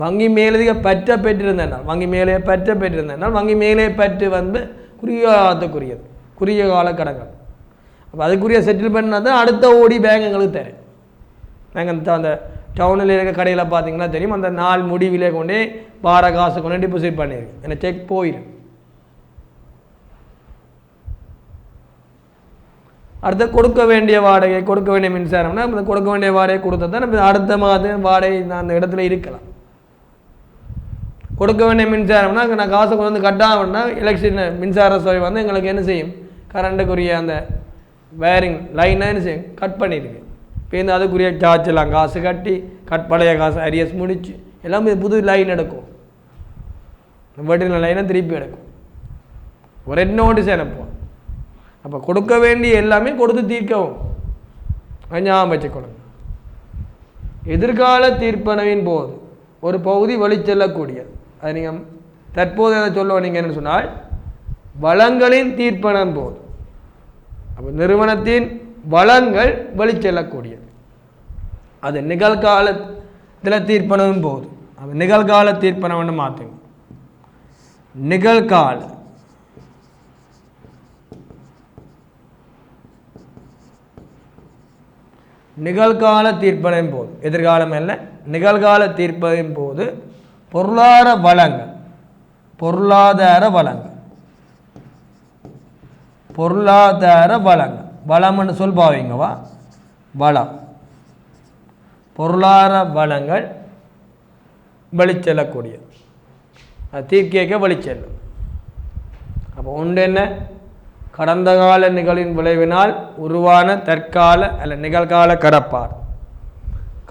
வங்கி மேலதிக பற்ற பெற்றிருந்தேனால் வங்கி மேலே பற்ற பெற்றிருந்தேனால் வங்கி மேலே பற்று குறுகிய காலத்துக்குரியது, குறுகிய கால கடன்கள். அப்போ அதுக்குரிய செட்டில் பண்ணால் தான் அடுத்த ஓடி பேங்குங்களுக்கு தரும். நாங்கள் அந்த டவுனில் இருக்க கடையில் பார்த்தீங்கன்னா தெரியும், அந்த நாள் முடிவிலே கொண்டே வார காசு கொண்டு டிபாசிட் பண்ணியிருக்கு. எனக்கு செக் போயிடும். அடுத்த கொடுக்க வேண்டிய வாடகை, கொடுக்க வேண்டிய மின்சாரம்னா அந்த கொடுக்க வேண்டிய வாடகை கொடுத்தா தான் நம்ம அடுத்த மாதம் வாடகை அந்த இடத்துல இருக்கலாம். கொடுக்க வேண்டிய மின்சாரம்னா அங்கே நான் காசை கொண்டு வந்து கட்டாமன்னா எலக்ட்ரிசிட்டி மின்சார சேவை எங்களுக்கு என்ன செய்யும்? கரண்ட்டுக்குரிய அந்த வயரிங் லைனை என்ன செய்யும்? கட் பண்ணியிருக்கு. இப்போ அதுக்குரிய சார்ஜ் எல்லாம் காசு கட்டி பழைய காசு அரியஸ் முடிச்சு எல்லாமே புது லைன் எடுக்கும். வெட்டின லைனை திருப்பி எடுக்கும். ஒரு நோட்டீஸ் அனுப்புவோம். அப்போ கொடுக்க வேண்டிய எல்லாமே கொடுத்து தீர்க்கவும் ஞாபகம் வச்சுக்கொள்ளுங்க. எதிர்கால தீர்ப்பனவின் போது ஒரு பகுதி வழிச்செல்லக்கூடியது. அது நீங்கள் தற்போது அதை சொல்லுவோம். நீங்கள் என்ன சொன்னால் வளங்களின் தீர்ப்பனம் போது, அப்போ நிறுவனத்தின் வளங்கள் வழிச்செல்லக்கூடியது. அது நிகழ்காலத்தில் தீர்ப்பனவும் போது அது நிகழ்கால தீர்ப்பனம்னு மாற்றுங்க. நிகழ்கால தீர்ப்பனின் போது, எதிர்காலம் அல்ல, நிகழ்கால தீர்ப்பதின் போது பொருளாதார வளங்கள் வளம்னு சொல் பாவீங்கவா, வளம் பொருளாதார வளங்கள் வழிச்செல்லக்கூடியது. அது தீர்க்க வழிச்செல்லும். அப்போ ஒன்று என்ன, கடந்த கால நிகழ்வின் விளைவினால் உருவான தற்கால அல்ல நிகழ்கால கடப்பாடு.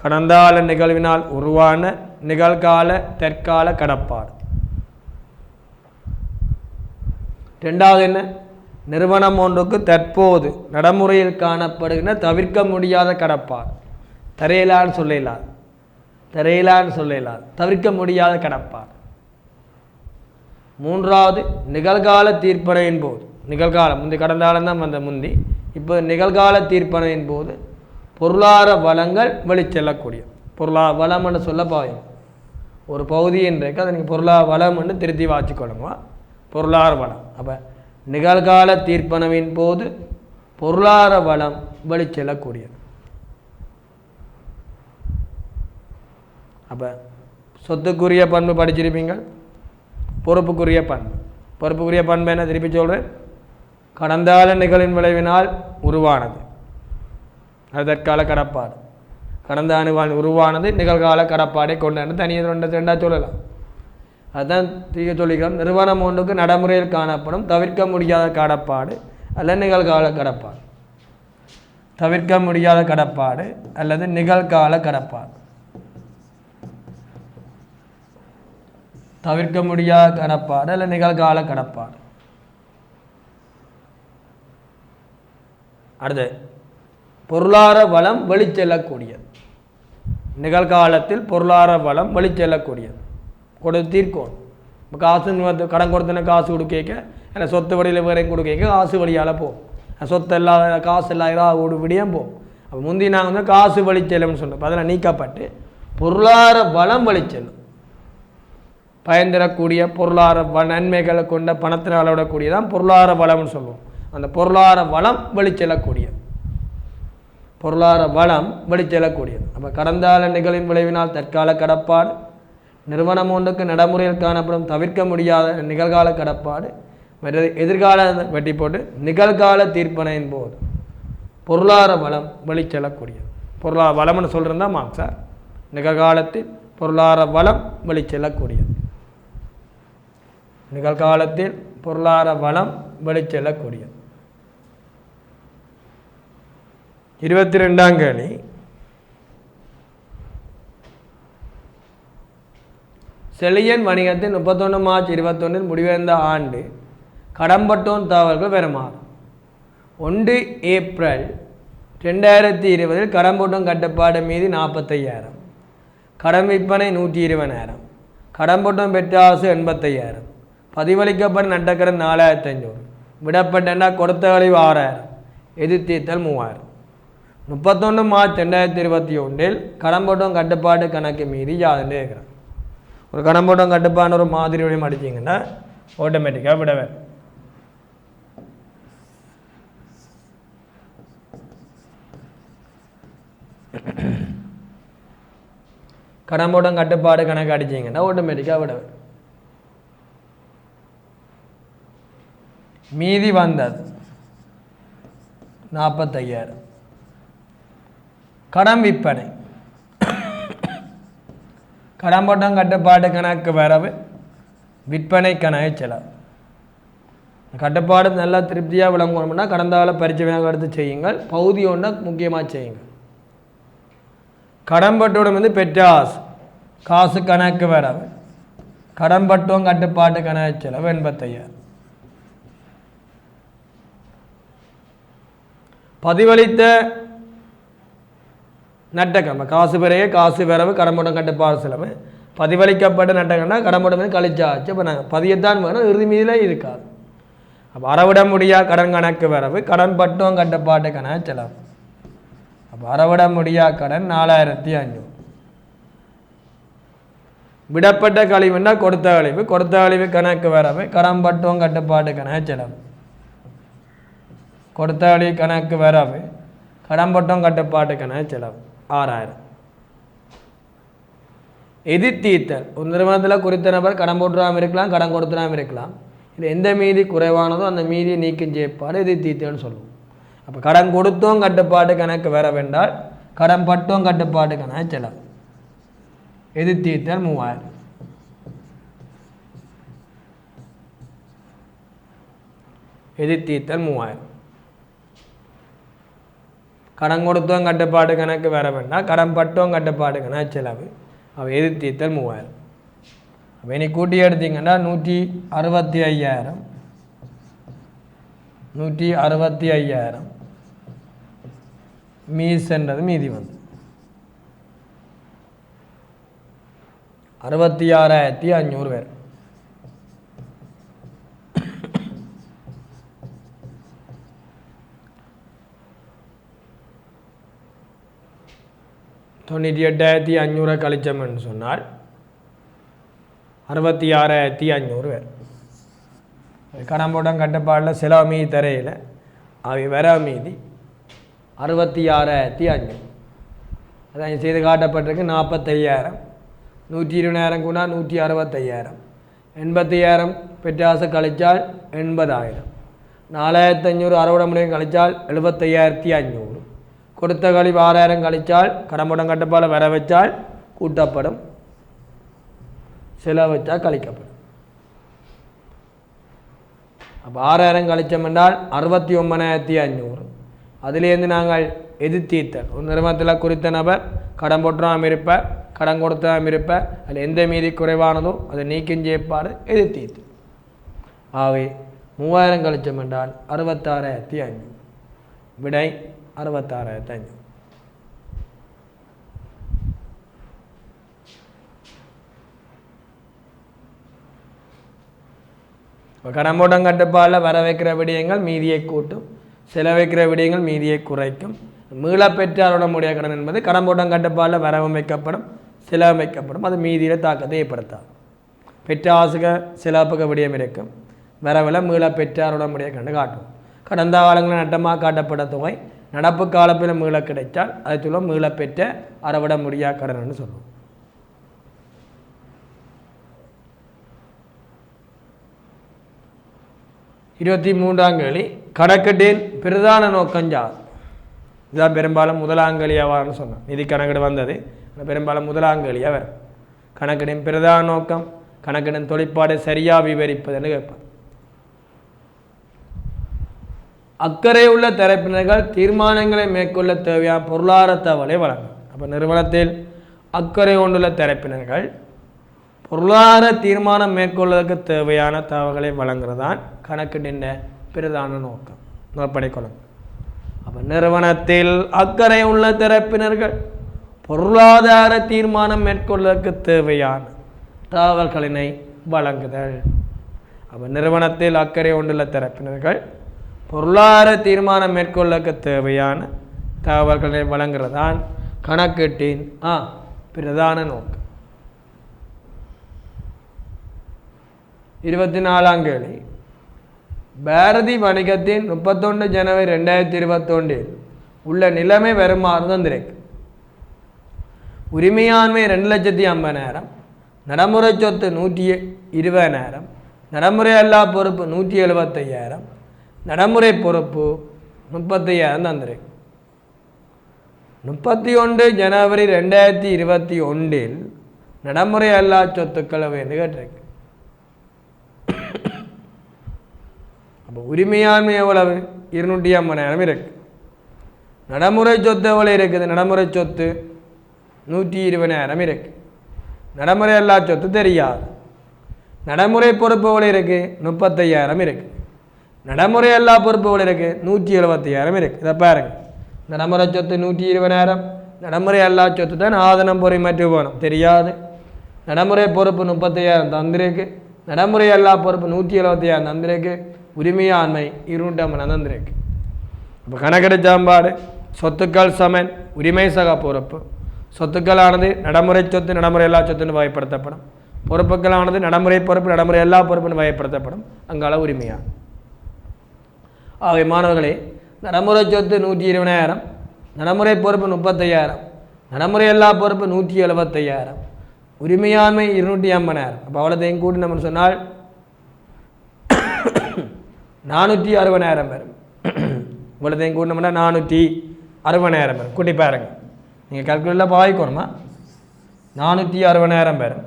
கடந்த கால நிகழ்வினால் உருவான நிகழ்கால தற்கால கடப்பாடு. ரெண்டாவது என்ன, நிறுவனம் ஒன்றுக்கு தற்போது நடைமுறையில் காணப்படுகின்ற தவிர்க்க முடியாத கடப்பாடு. தரையிலான்னு சொல்லலாது, தரையிலான்னு சொல்லலாது, தவிர்க்க முடியாத கடப்பாடு. மூன்றாவது நிகழ்கால தீர்ப்பணையின் போது, நிகழ்காலம் முந்தி கடந்த காலம் தான் வந்த முந்தி, இப்போ நிகழ்கால தீர்ப்பணையின் போது பொருளாதார வளங்கள் வெளிச்செல்லக்கூடிய பொருளாதார வளம்னு சொல்ல பாயும் ஒரு பகுதி என்றைக்கு அதை நீங்கள் பொருளாதார வளம்னு திருத்தி வாச்சிக்கொள்ளுங்க. பொருளாதார வளம் அப்போ நிகழ்கால தீர்ப்பனவின் போது பொருளாதார வளம் வெளிச்செல்லக்கூடியது. அப்போ சொத்துக்குரிய பண்பு படிச்சிருப்பீங்க. பொறுப்புக்குரிய பண்பு, பொறுப்புக்குரிய பண்பு என்ன திருப்பி சொல்கிறேன், கடந்த கால நிகழ்வின் விளைவினால் உருவானது அது தற்கால கடப்பாடு. கடந்த ஆண்டு உருவானது நிகழ்கால கடப்பாடை கொண்டாந்து தனியாக ரெண்டாக சொல்லலாம். அதுதான் தீய சொல்லிக்கிறோம். நிறுவனம் ஒன்றுக்கு நடைமுறையில் காணப்படும் தவிர்க்க முடியாத கடப்பாடு அல்லது நிகழ்கால கடப்பாடு. தவிர்க்க முடியாத கடப்பாடு அல்லது நிகழ்கால கடப்பாடு. தவிர்க்க முடியாத கடப்பாடு அல்லது நிகழ்கால கடப்பாடு. அடுத்து பொருளாதார வளம் வெளிச்செல்லக்கூடியது. நிகழ்காலத்தில் பொருளாதார வளம் வெளிச்செல்லக்கூடியது. கொடுத்து தீர்க்கும். இப்போ காசு கடன் கொடுத்தன காசு கொடுக்க இல்லை சொத்து வழியில் வேறையும் கொடுக்க காசு வழியால் போகும். சொத்து இல்லாத காசு இல்லாத ஒரு விடியும் போகும். அப்போ முந்தி நாங்கள் வந்து காசு வழிச்செல்லும்னு சொன்னோம். அதெல்லாம் நீக்கப்பட்டு பொருளாதார வளம் வழிச்செல்லும். பயன் தரக்கூடிய பொருளாதார நன்மைகளை கொண்ட பணத்தில் அளவிடக்கூடியதான் பொருளாதார வளம்னு சொல்லுவோம். அந்த பொருளாதார வளம் வெளிச்செல்லக்கூடியது. பொருளாதார வளம் வெளிச்செல்லக்கூடியது. அப்போ கடந்த கால நிகழ்வின் விளைவினால் தற்கால கடப்பாடு, நிறுவனம் ஒன்றுக்கு நடைமுறையில் காணப்படும் தவிர்க்க முடியாத நிகழ்கால கடப்பாடு, மற்றது எதிர்கால வெட்டி போட்டு நிகழ்கால தீர்ப்பணையின் போது பொருளாதார வளம் வெளிச்செல்லக்கூடியது. பொருளாதார வளம்னு சொல்கிறதா மார்க் சார். நிகழ்காலத்தில் பொருளாதார வளம் வெளிச்செல்லக்கூடியது. நிகழ்காலத்தில் பொருளாதார வளம் வெளிச்செல்லக்கூடியது. 22ஆம் கேள்வி, செழியன் வணிகத்தின் 31 மார்ச் 21 முடிவடைந்த ஆண்டு கடம்பட்டோன் தகவல்கள் பெறுமாறு. 1 ஏப்ரல் 2020 கடம்பட்டோன் கட்டுப்பாடு மீது 45,000, கடன் விற்பனை 120,000, கடம்பட்டோன் பெற்றாசு 85,000, பதிவளிக்கப்பட்ட நட்டக்கடன் 4,500, விடப்பட்ட கொடுத்த கழிவு 6,000, எதிர்த்தீர்த்தல் 3,000. 31 மார்ச் 2021 கடம்பட்டோன் கட்டுப்பாடு கணக்கு மீறி யாதுன்னு கேட்குறேன். ஒரு கடம்பட்டோன் கட்டுப்பாடு ஒரு மாதிரி வழியும் அடிச்சிங்கன்னா ஆட்டோமேட்டிக்காக விடவே. கடம்பட்டோன் கட்டுப்பாடு கணக்கு அடிச்சிங்கன்னா ஆட்டோமேட்டிக்காக விடவே. மீதி வந்தது 45,000. கடன் விற்பனை கடம்பட்டோன் கட்டுப்பாடு கணக்கு வரவு விற்பனை கணக்கு செலவு. கட்டுப்பாடு நல்லா திருப்தியாக விளங்கணும்னா கடந்த கால பரிச்சையாக எடுத்து செய்யுங்கள். பகுதி ஒன்றை முக்கியமாக செய்யுங்கள். கடம்பட்டோடம் வந்து பெற்றாசு காசு கணக்கு வரவு கடம்பட்டோன் கட்டுப்பாட்டு கணக்கு செலவு 85,000. பதிவளித்த நட்டக்கடமை காசு பெறைய காசு வரவு கடம்பட்டோன் கட்டுப்பாடு செலவு. பதிவளிக்கப்பட்ட நட்டக்கடனா கடம்பட்டோன் மீது கழிச்சாச்சு. இப்போ நாங்கள் பதியத்தான் வேணும், இறுதி மீதில் இருக்காது. அப்போ அறவிட முடியா கடன் கணக்கு வரவு கடன்பட்டோன் கட்டுப்பாட்டு கணக்கு செலவு. அப்போ அறவிட முடியா கடன் 4,500. விடப்பட்ட கழிவுன்னா கொடுத்த கழிவு, கொடுத்த கழிவு கணக்கு வரவு கடன்பட்டோன் கட்டுப்பாட்டு கணக்கு செலவு. கொடுத்த கழிவு கணக்கு வரவு கடன்பட்டோன் கட்டுப்பாட்டு கணக்கு செலவு 6,000. எதிர்த்தீர்த்தல் ஒரு நிறுவனத்தில் குறித்த நபர் கடன் போட்டுறாமல் இருக்கலாம், கடன் கொடுத்துடாமல் இருக்கலாம். இது எந்த மீதி குறைவானதோ அந்த மீதியை நீக்கம் செய்யப்பாடு எதிர்த்தீர்த்தல்னு சொல்லுவோம். அப்போ கடன் கொடுத்தோம் கட்டுப்பாட்டு கணக்கு வர வேண்டால் கடன் பட்டோம் கட்டுப்பாட்டு கணக்கு செலவு. எதிர்த்தீர்த்தல் 3,000. எதிர்த்தீர்த்தல் 3000. கடன் கொடுத்தோம் கட்டுப்பாடு கணக்கு வர வேண்டாம், கடன் பட்டோம் கட்டுப்பாடு கணக்கு செலவு. அவள் எதிர்த்தீர்த்தல் 3000. அப்போ இனி கூட்டி எடுத்தீங்கன்னா 165,000 165,000 மீசன்றது மீதி வந்து 66,500 பேர். தொண்ணூற்றி 8,500 கழிச்சோம்னு சொன்னால் 66,500 பேர். கடம்போட்டம் கட்டுப்பாடில் செலவு மீதி தரையில் அவை வர மீதி 66,500. அதான் செய்து காட்டப்பட்டிருக்கு. 45,000 120,000 கூட 165,000 85,000 பெற்றாசை கழிச்சால் 80,000 4,500 அறுவடை முறையும் கழிச்சால் 75,500 கொடுத்த கழிவு 6,000 கழிச்சால் கடம்படம் கட்டுப்பாடு வர வச்சால் கூட்டப்படும், செலவு வச்சால் கழிக்கப்படும். அப்போ 6,000 கழிச்சோம் என்றால் 69,500. அதிலேருந்து நாங்கள் எதிர்த்தீர்த்தல் ஒரு நிறுவனத்தில் குறித்த நபர் கடன் போட்டாமல் இருப்பார், கடன் கொடுத்தாமல் இருப்பார், அதில் எந்த மீதி குறைவானதோ அதை நீக்கம் செய்யப்பாடு எதிர்த்தீர்த்தல். ஆகவே 3000 கழிச்சோம் என்றால் 66,500. விடை 66,500. கடம்போட்டம் கட்டுப்பாடில் வர வைக்கிற விடயங்கள் மீதியை கூட்டும், செலவு வைக்கிற விடயங்கள் மீதியை குறைக்கும். மீளப்பெற்றாரோட முடிய கடன் என்பது கடம்போட்டம் கட்டுப்பாடில் வரவும் வைக்கப்படும், செலவு வைக்கப்படும், அது மீதியில் தாக்கத்தை ஏற்படுத்தாது. பெற்றாசுக செலவுக்க விடயம் இருக்கும், வரவில் மீளப்பெற்றாரோட முடிய கண்டு காட்டும். கடந்த காலங்களில் நட்டமாக காட்டப்பட்ட தொகை நடப்பு காலத்தில் மீள கிடைத்தால் அதை சொல்லுவோம் மீளப்பெற்ற அறவிட முடியா கடன் சொல்லுவோம். இருபத்தி 3ஆம் கேள்வி கணக்கீட்டின் பிரதான நோக்கஞ்சார். இதுதான் பெரும்பாலும் முதலாங்கலியாவான்னு சொன்னோம். நிதி கணக்கீடு வந்தது பெரும்பாலும் முதலாங்கலியாக வரும். கணக்கீட்டின் பிரதான நோக்கம் கணக்கீட்டின் தொழிற்பாடு சரியாக விவரிப்பதுன்னு கேட்பார். அக்கறை உள்ள தரப்பினர்கள் தீர்மானங்களை மேற்கொள்ள தேவையான பொருளாதார தகவலை வழங்கும். அப்போ நிறுவனத்தில் அக்கறை கொண்டுள்ள தரப்பினர்கள் பொருளாதார தீர்மானம் மேற்கொள்வதற்கு தேவையான தகவல்களை வழங்குறதான் கணக்கீட்டின் பிரதான நோக்கம். நோப்படைக்கொள்ளும். அப்போ நிறுவனத்தில் அக்கறை உள்ள தரப்பினர்கள் பொருளாதார தீர்மானம் மேற்கொள்வதற்கு தேவையான தகவல்களினை வழங்குதல். அப்போ நிறுவனத்தில் அக்கறை கொண்டுள்ள தரப்பினர்கள் பொருளாதார தீர்மானம் மேற்கொள்ளக்கு தேவையான தகவல்களை வழங்குறதான் கணக்கீட்டின் பிரதான நோக்கம். 24ஆம் கேள்வி பாரதி வணிகத்தின் 31 ஜனவரி 2021 உள்ள நிலைமை வருமாறு தந்திருக்கு. உரிமையாண்மை 2,50,000, நடைமுறை சொத்து 120,000, நடைமுறை அல்லா பொறுப்பு 175,000, நடைமுறை பொறுப்பு 35,000 தந்திருக்கு. 31 ஜனவரி 2021 நடைமுறை அல்லா சொத்துக்களை வேண்டு கேட்டிருக்கு. அப்போ உரிமையாண்மை எவ்வளவு 250,000 இருக்கு. நடைமுறை சொத்து எவ்வளோ இருக்குது? நடைமுறை சொத்து 120,000 இருக்கு. நடைமுறை அல்லா சொத்து தெரியாது. நடைமுறை பொறுப்பு எவ்வளோ இருக்கு? 35,000 இருக்கு. நடைமுறை எல்லா பொறுப்பு எவ்வளோ இருக்கு? 175,000 இருக்கு. இதை பாருங்க. நடைமுறை சொத்து 120,000, நடைமுறை எல்லா சொத்து தான் ஆதனம் பொறி மற்றும் போகணும் தெரியாது. நடைமுறை பொறுப்பு 35,000 தந்திருக்கு. நடைமுறை எல்லா பொறுப்பு 175,000 தந்திருக்கு. உரிமையாண்மை 250 தந்திருக்கு. இப்போ கணக்கெடு சாம்பாடு சொத்துக்கள் சமன் உரிமை சக பொறுப்பு. சொத்துக்களானது நடைமுறை சொத்து நடைமுறை எல்லா சொத்துன்னு வகைப்படுத்தப்படும். பொறுப்புகளானது நடைமுறை பொறுப்பு நடைமுறை எல்லா பொறுப்புன்னு வகைப்படுத்தப்படும். அங்கால உரிமையா. ஆகவே மாணவர்களே நடைமுறை சொத்து 120,000, நடைமுறை பொறுப்பு 35,000, நடைமுறை எல்லா பொறுப்பு 175,000, உரிமையாண்மை 250,000. அப்போ அவ்வளோத்தையும் கூட்டி நம்ம சொன்னால் 460,000 வரும். இவ்வளோத்தையும் கூட்டினோம்னா 460,000 வரும். கூட்டி பாருங்க. நீங்கள் கால்குலேட்டரில் பாய்க்கணுமா? 460,000 வரும்.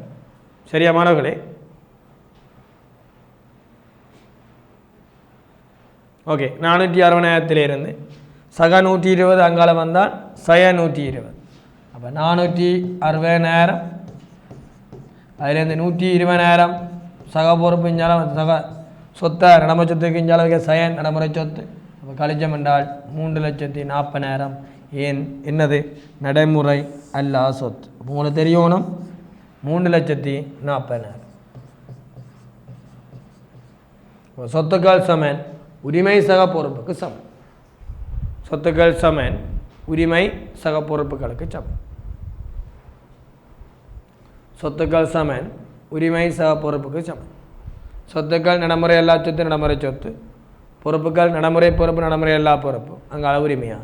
சரியா மாணவர்களே? ஓகே 460,000 சக 120 அங்கால வந்தால் சய 120. அப்போ 460,000 அதுலேருந்து 120,000 சக பொறுப்பு இஞ்சாலும் சக சொத்தை நடைமுறை சொத்துக்கு இஞ்சாலும் சயன் நடைமுறை சொத்து. அப்போ கழிச்சம் என்றால் 3,40,000 ஏன் என்னது நடைமுறை அல்லா சொத்து. உங்களுக்கு தெரியணும் 3,40,000 சொத்துக்கள் சமன் உரிமை சக பொறுப்புக்கு சமம். சொத்துக்கள் சமன் உரிமை சக பொறுப்புகளுக்கு சமம். சொத்துக்கள் சமன் உரிமை சக பொறுப்புக்கு சமம். சொத்துக்கள் நடைமுறை எல்லா சொத்து நடைமுறை சொத்து, பொறுப்புகள் நடைமுறை பொறுப்பு நடைமுறை எல்லா பொறுப்பு அங்கால உரிமையா.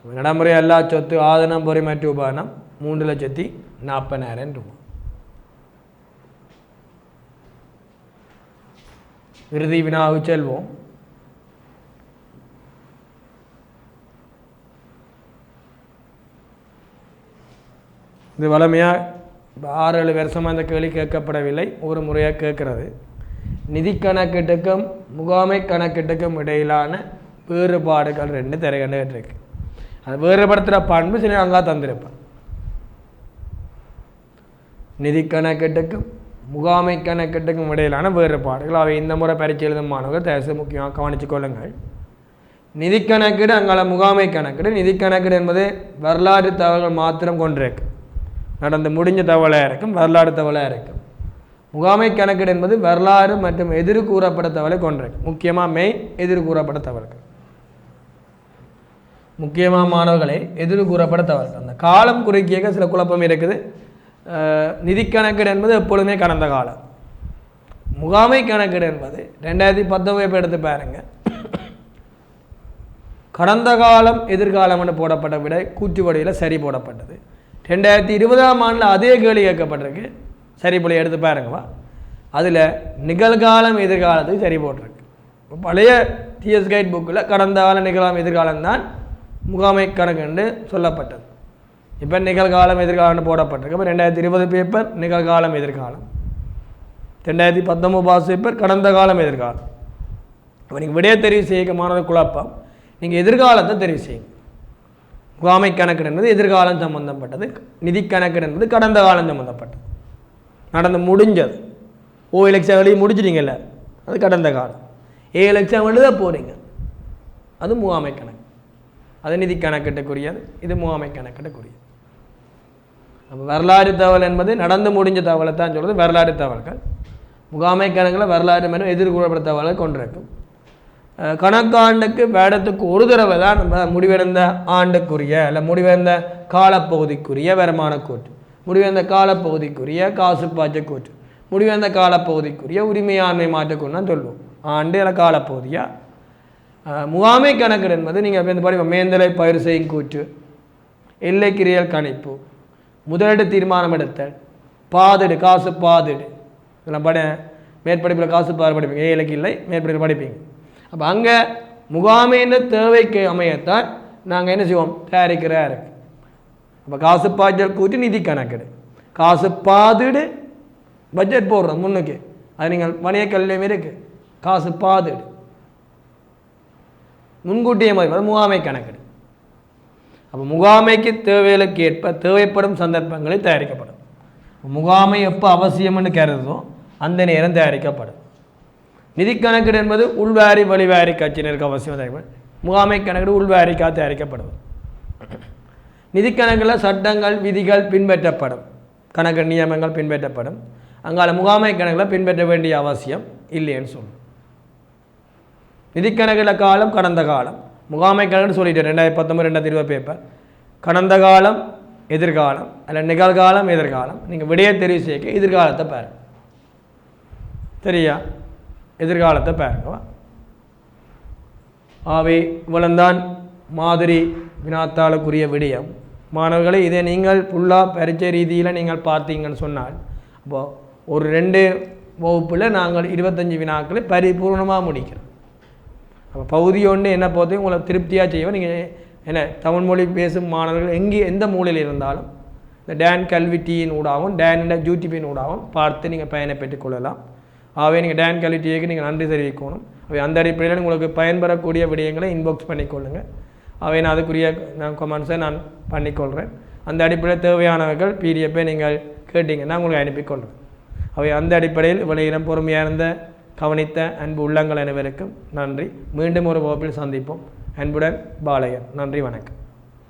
நடைமுறை எல்லா சொத்து ஆதனம் பொறிமற்ற உபானம் 3,40,000 ரூபாய். இறுதி வினாவுக்கு செல்வோம். இது வளமையாக 6-7 வருஷமாக இந்த கேள்வி கேட்கப்படவில்லை, ஒரு முறையாக கேட்கிறது. நிதி கணக்கீட்டுக்கும் முகாமை கணக்கீட்டுக்கும் இடையிலான வேறுபாடுகள் 2 திரைகண்டு இருக்கு. அது வேறுபடுத்துகிற பண்பு சில அங்கே தந்திருப்பேன். நிதி கணக்கீட்டுக்கும் முகாமை கணக்கீட்டுக்கும் இடையிலான வேறுபாடுகள் அவை இந்த முறை பரீட்சை எழுதும் மாணவர்கள் தயவுசெய்து முக்கியமாக கவனித்துக் கொள்ளுங்கள். நிதி கணக்கீடு அங்கால முகாமை கணக்கீடு. நிதி கணக்கீடு என்பது வரலாற்று தகவல்கள் மாத்திரம் கொண்டிருக்கு, நடந்து முடிஞ்ச தகவலாக இருக்கும், வரலாறு தகவலாக இருக்கும். முகாமை கணக்கீடு என்பது வரலாறு மற்றும் எதிர் கூறப்பட்ட தகவலை கொண்டிருக்கு. முக்கியமாக மெய் எதிர் கூறப்பட்ட தகவல்கள், முக்கியமாக மாணவர்களே எதிர் கூறப்பட்ட தகவல்கள். அந்த காலம் குறிக்க சில குழப்பம் இருக்குது. நிதி கணக்கீடு என்பது எப்பொழுதுமே கடந்த காலம். முகாமை கணக்கீடு என்பது 2019 எடுத்து பாருங்க, கடந்த காலம் எதிர்காலம் என்று போடப்பட்ட விட கூற்றுவடியில் சரி போடப்பட்டது. 2020ஆம் ஆண்டில் அதே கேள்வி கேட்கப்பட்டிருக்கு, சரி போல எடுத்து பாருங்கவா. அதில் நிகழ்காலம் எதிர்காலத்துக்கு சரி போட்டிருக்கு. பழைய டிஎஸ் கைட் புக்கில் கடந்த காலம் நிகழ்காலம் எதிர்காலம் தான் முகாமை கணக்குன்னு சொல்லப்பட்டது. இப்போ நிகழ்காலம் எதிர்காலம்னு போடப்பட்டிருக்கு. இப்போ 2020 பேப்பர் நிகழ்காலம் எதிர்காலம், 2019 பாஸ் பேப்பர் கடந்த காலம் எதிர்காலம். அப்போ நீங்கள் விடைய தெரிவு செய்யமான குழப்பம், நீங்கள் எதிர்காலத்தை தெரிவு செய்யுங்க. முகாமை கணக்கு என்பது எதிர்காலம் சம்பந்தப்பட்டது, நிதி கணக்கு என்பது கடந்த காலம் சம்பந்தப்பட்டது, நடந்து முடிஞ்சது. எலெக்ஷன் வெளியே முடிச்சிட்டிங்கல்ல, அது கடந்த காலம். எலெக்ஷன் எழுத போகிறீங்க, அது முகாமை கணக்கு, அது நிதி கணக்கிட்டக்குரியது, இது முகாமை கணக்கிட்டக்குரியது. அப்போ வரலாறு தகவல் என்பது நடந்து முடிஞ்ச தகவலை தான் சொல்கிறது வரலாறு தகவல்கள். முகாமை கணக்கில் வரலாறு மற்றும் எதிர்கூறப்பட்ட தகவலை கொண்டிருக்கும். கணக்காண்டுக்கு வேடத்துக்கு ஒரு தடவை தான் நம்ம முடிவடைந்த ஆண்டுக்குரிய இல்லை முடிவடைந்த காலப்பகுதிக்குரிய வருமான கூற்று, முடிவடைந்த காலப்பகுதிக்குரிய காசு பாய்ச்ச கூற்று, முடிவடைந்த காலப்பகுதிக்குரிய உரிமையாண்மை மாற்றக்கூறு தான் சொல்லுவோம். ஆண்டு இல்லை காலப்பகுதியாக. முகாமை கணக்கு என்பது நீங்கள் இந்த படி மேந்தலை பயிர் செய்யும் கூற்று, எல்லைக்கிரியல் கணிப்பு, முதலீடு தீர்மானம் எடுத்தல், பாதிடு காசு பாதிடு, இதெல்லாம் மேற்படிப்பில் காசு பாது படிப்பீங்க, ஏழைக்கு இல்லை மேற்படிப்பில் படிப்பீங்க. அப்போ அங்கே முகாமையின் தேவைக்கு அமையத்தான் நாங்கள் என்ன செய்வோம், தயாரிக்கிறா இருக்கு. அப்போ காசு பாய்ச்சல் கூட்டி நிதி கணக்கெடு, காசு பாதிடு பட்ஜெட் போடுறோம் முன்னுக்கு, அது நீங்கள் வணிக கல்வியுமே இருக்குது. காசு பாதிடு முன்கூட்டியே மதிப்பு முகாமை கணக்கெடு. அப்போ முகாமைக்கு தேவைகளுக்கு ஏற்ப தேவைப்படும் சந்தர்ப்பங்களில் தயாரிக்கப்படும். முகாமை எப்போ அவசியம்னு கருதுதோ அந்த நேரம் தயாரிக்கப்படும். நிதி கணக்கீடு என்பது உள்வாரி வெளிவாரி கட்சியினருக்கு அவசியம் தேவைப்படும். முகாமை கணக்கீடு உள்வாரிக்காக தயாரிக்கப்படுவது. நிதி கணக்கில் சட்டங்கள் விதிகள் பின்பற்றப்படும், கணக்கு நியமங்கள் பின்பற்றப்படும். அங்கால முகாமை கணக்கில் பின்பற்ற வேண்டிய அவசியம் இல்லைன்னு சொல்லும். நிதி கணக்கில் காலம் கடந்த காலம், முகாமை கணக்கு சொல்லிட்டேன் 2019 2020 பேப்பர். கடந்த காலம் எதிர்காலம் அல்ல நிகழ்காலம் எதிர்காலம். நீங்கள் விடைய தெரிவு செய்ய எதிர்காலத்தை பாருங்க, சரியா? எதிர்காலத்தை பாருங்கவா. ஆவே இவ்வளந்தான் மாதிரி வினாத்தாளுக்குரிய விடயம். மாணவர்களை இதை நீங்கள் ஃபுல்லாக பரீட்சை ரீதியில் நீங்கள் பார்த்தீங்கன்னு சொன்னால், அப்போது ஒரு 2 வகுப்பில் நாங்கள் 25 வினாக்களை பரிபூர்ணமாக முடிக்கிறோம். அப்போ பகுதி ஒன்று என்ன பொறுத்து உங்களை திருப்தியாக செய்வோம். நீங்கள் என்ன தமிழ் மொழி பேசும் மாணவர்கள் எந்த மூலையில் இருந்தாலும் இந்த டேன் கல்வி டீயின் ஊடாகவும் டேன் யூடியூபின் ஊடாகவும் பார்த்து நீங்கள் பயனை பெற்றுக்கொள்ளலாம். ஆகவே நீங்கள் டேன் கல்வி டீக்கு நீங்கள் நன்றி தெரிவிக்கணும். அவை அந்த அடிப்படையில் உங்களுக்கு பயன்பெறக்கூடிய விடயங்களை இன்பாக்ஸ் பண்ணிக்கொள்ளுங்கள். அவை நான் அதுக்குரிய கமெண்ட்ஸை நான் பண்ணிக்கொள்கிறேன். அந்த அடிப்படையில் தேவையானவர்கள் பிடிஎஃப்பை நீங்கள் கேட்டிங்கன்னா உங்களுக்கு அனுப்பிக்கொள்கிறேன். அவை அந்த அடிப்படையில் இவ்வளவு பொறுமையாக இருந்த கவனித்த அன்பு உள்ளங்கள் அனைவருக்கும் நன்றி. மீண்டும் ஒரு வகுப்பில் சந்திப்போம். அன்புடன் பாளையன். நன்றி, வணக்கம்.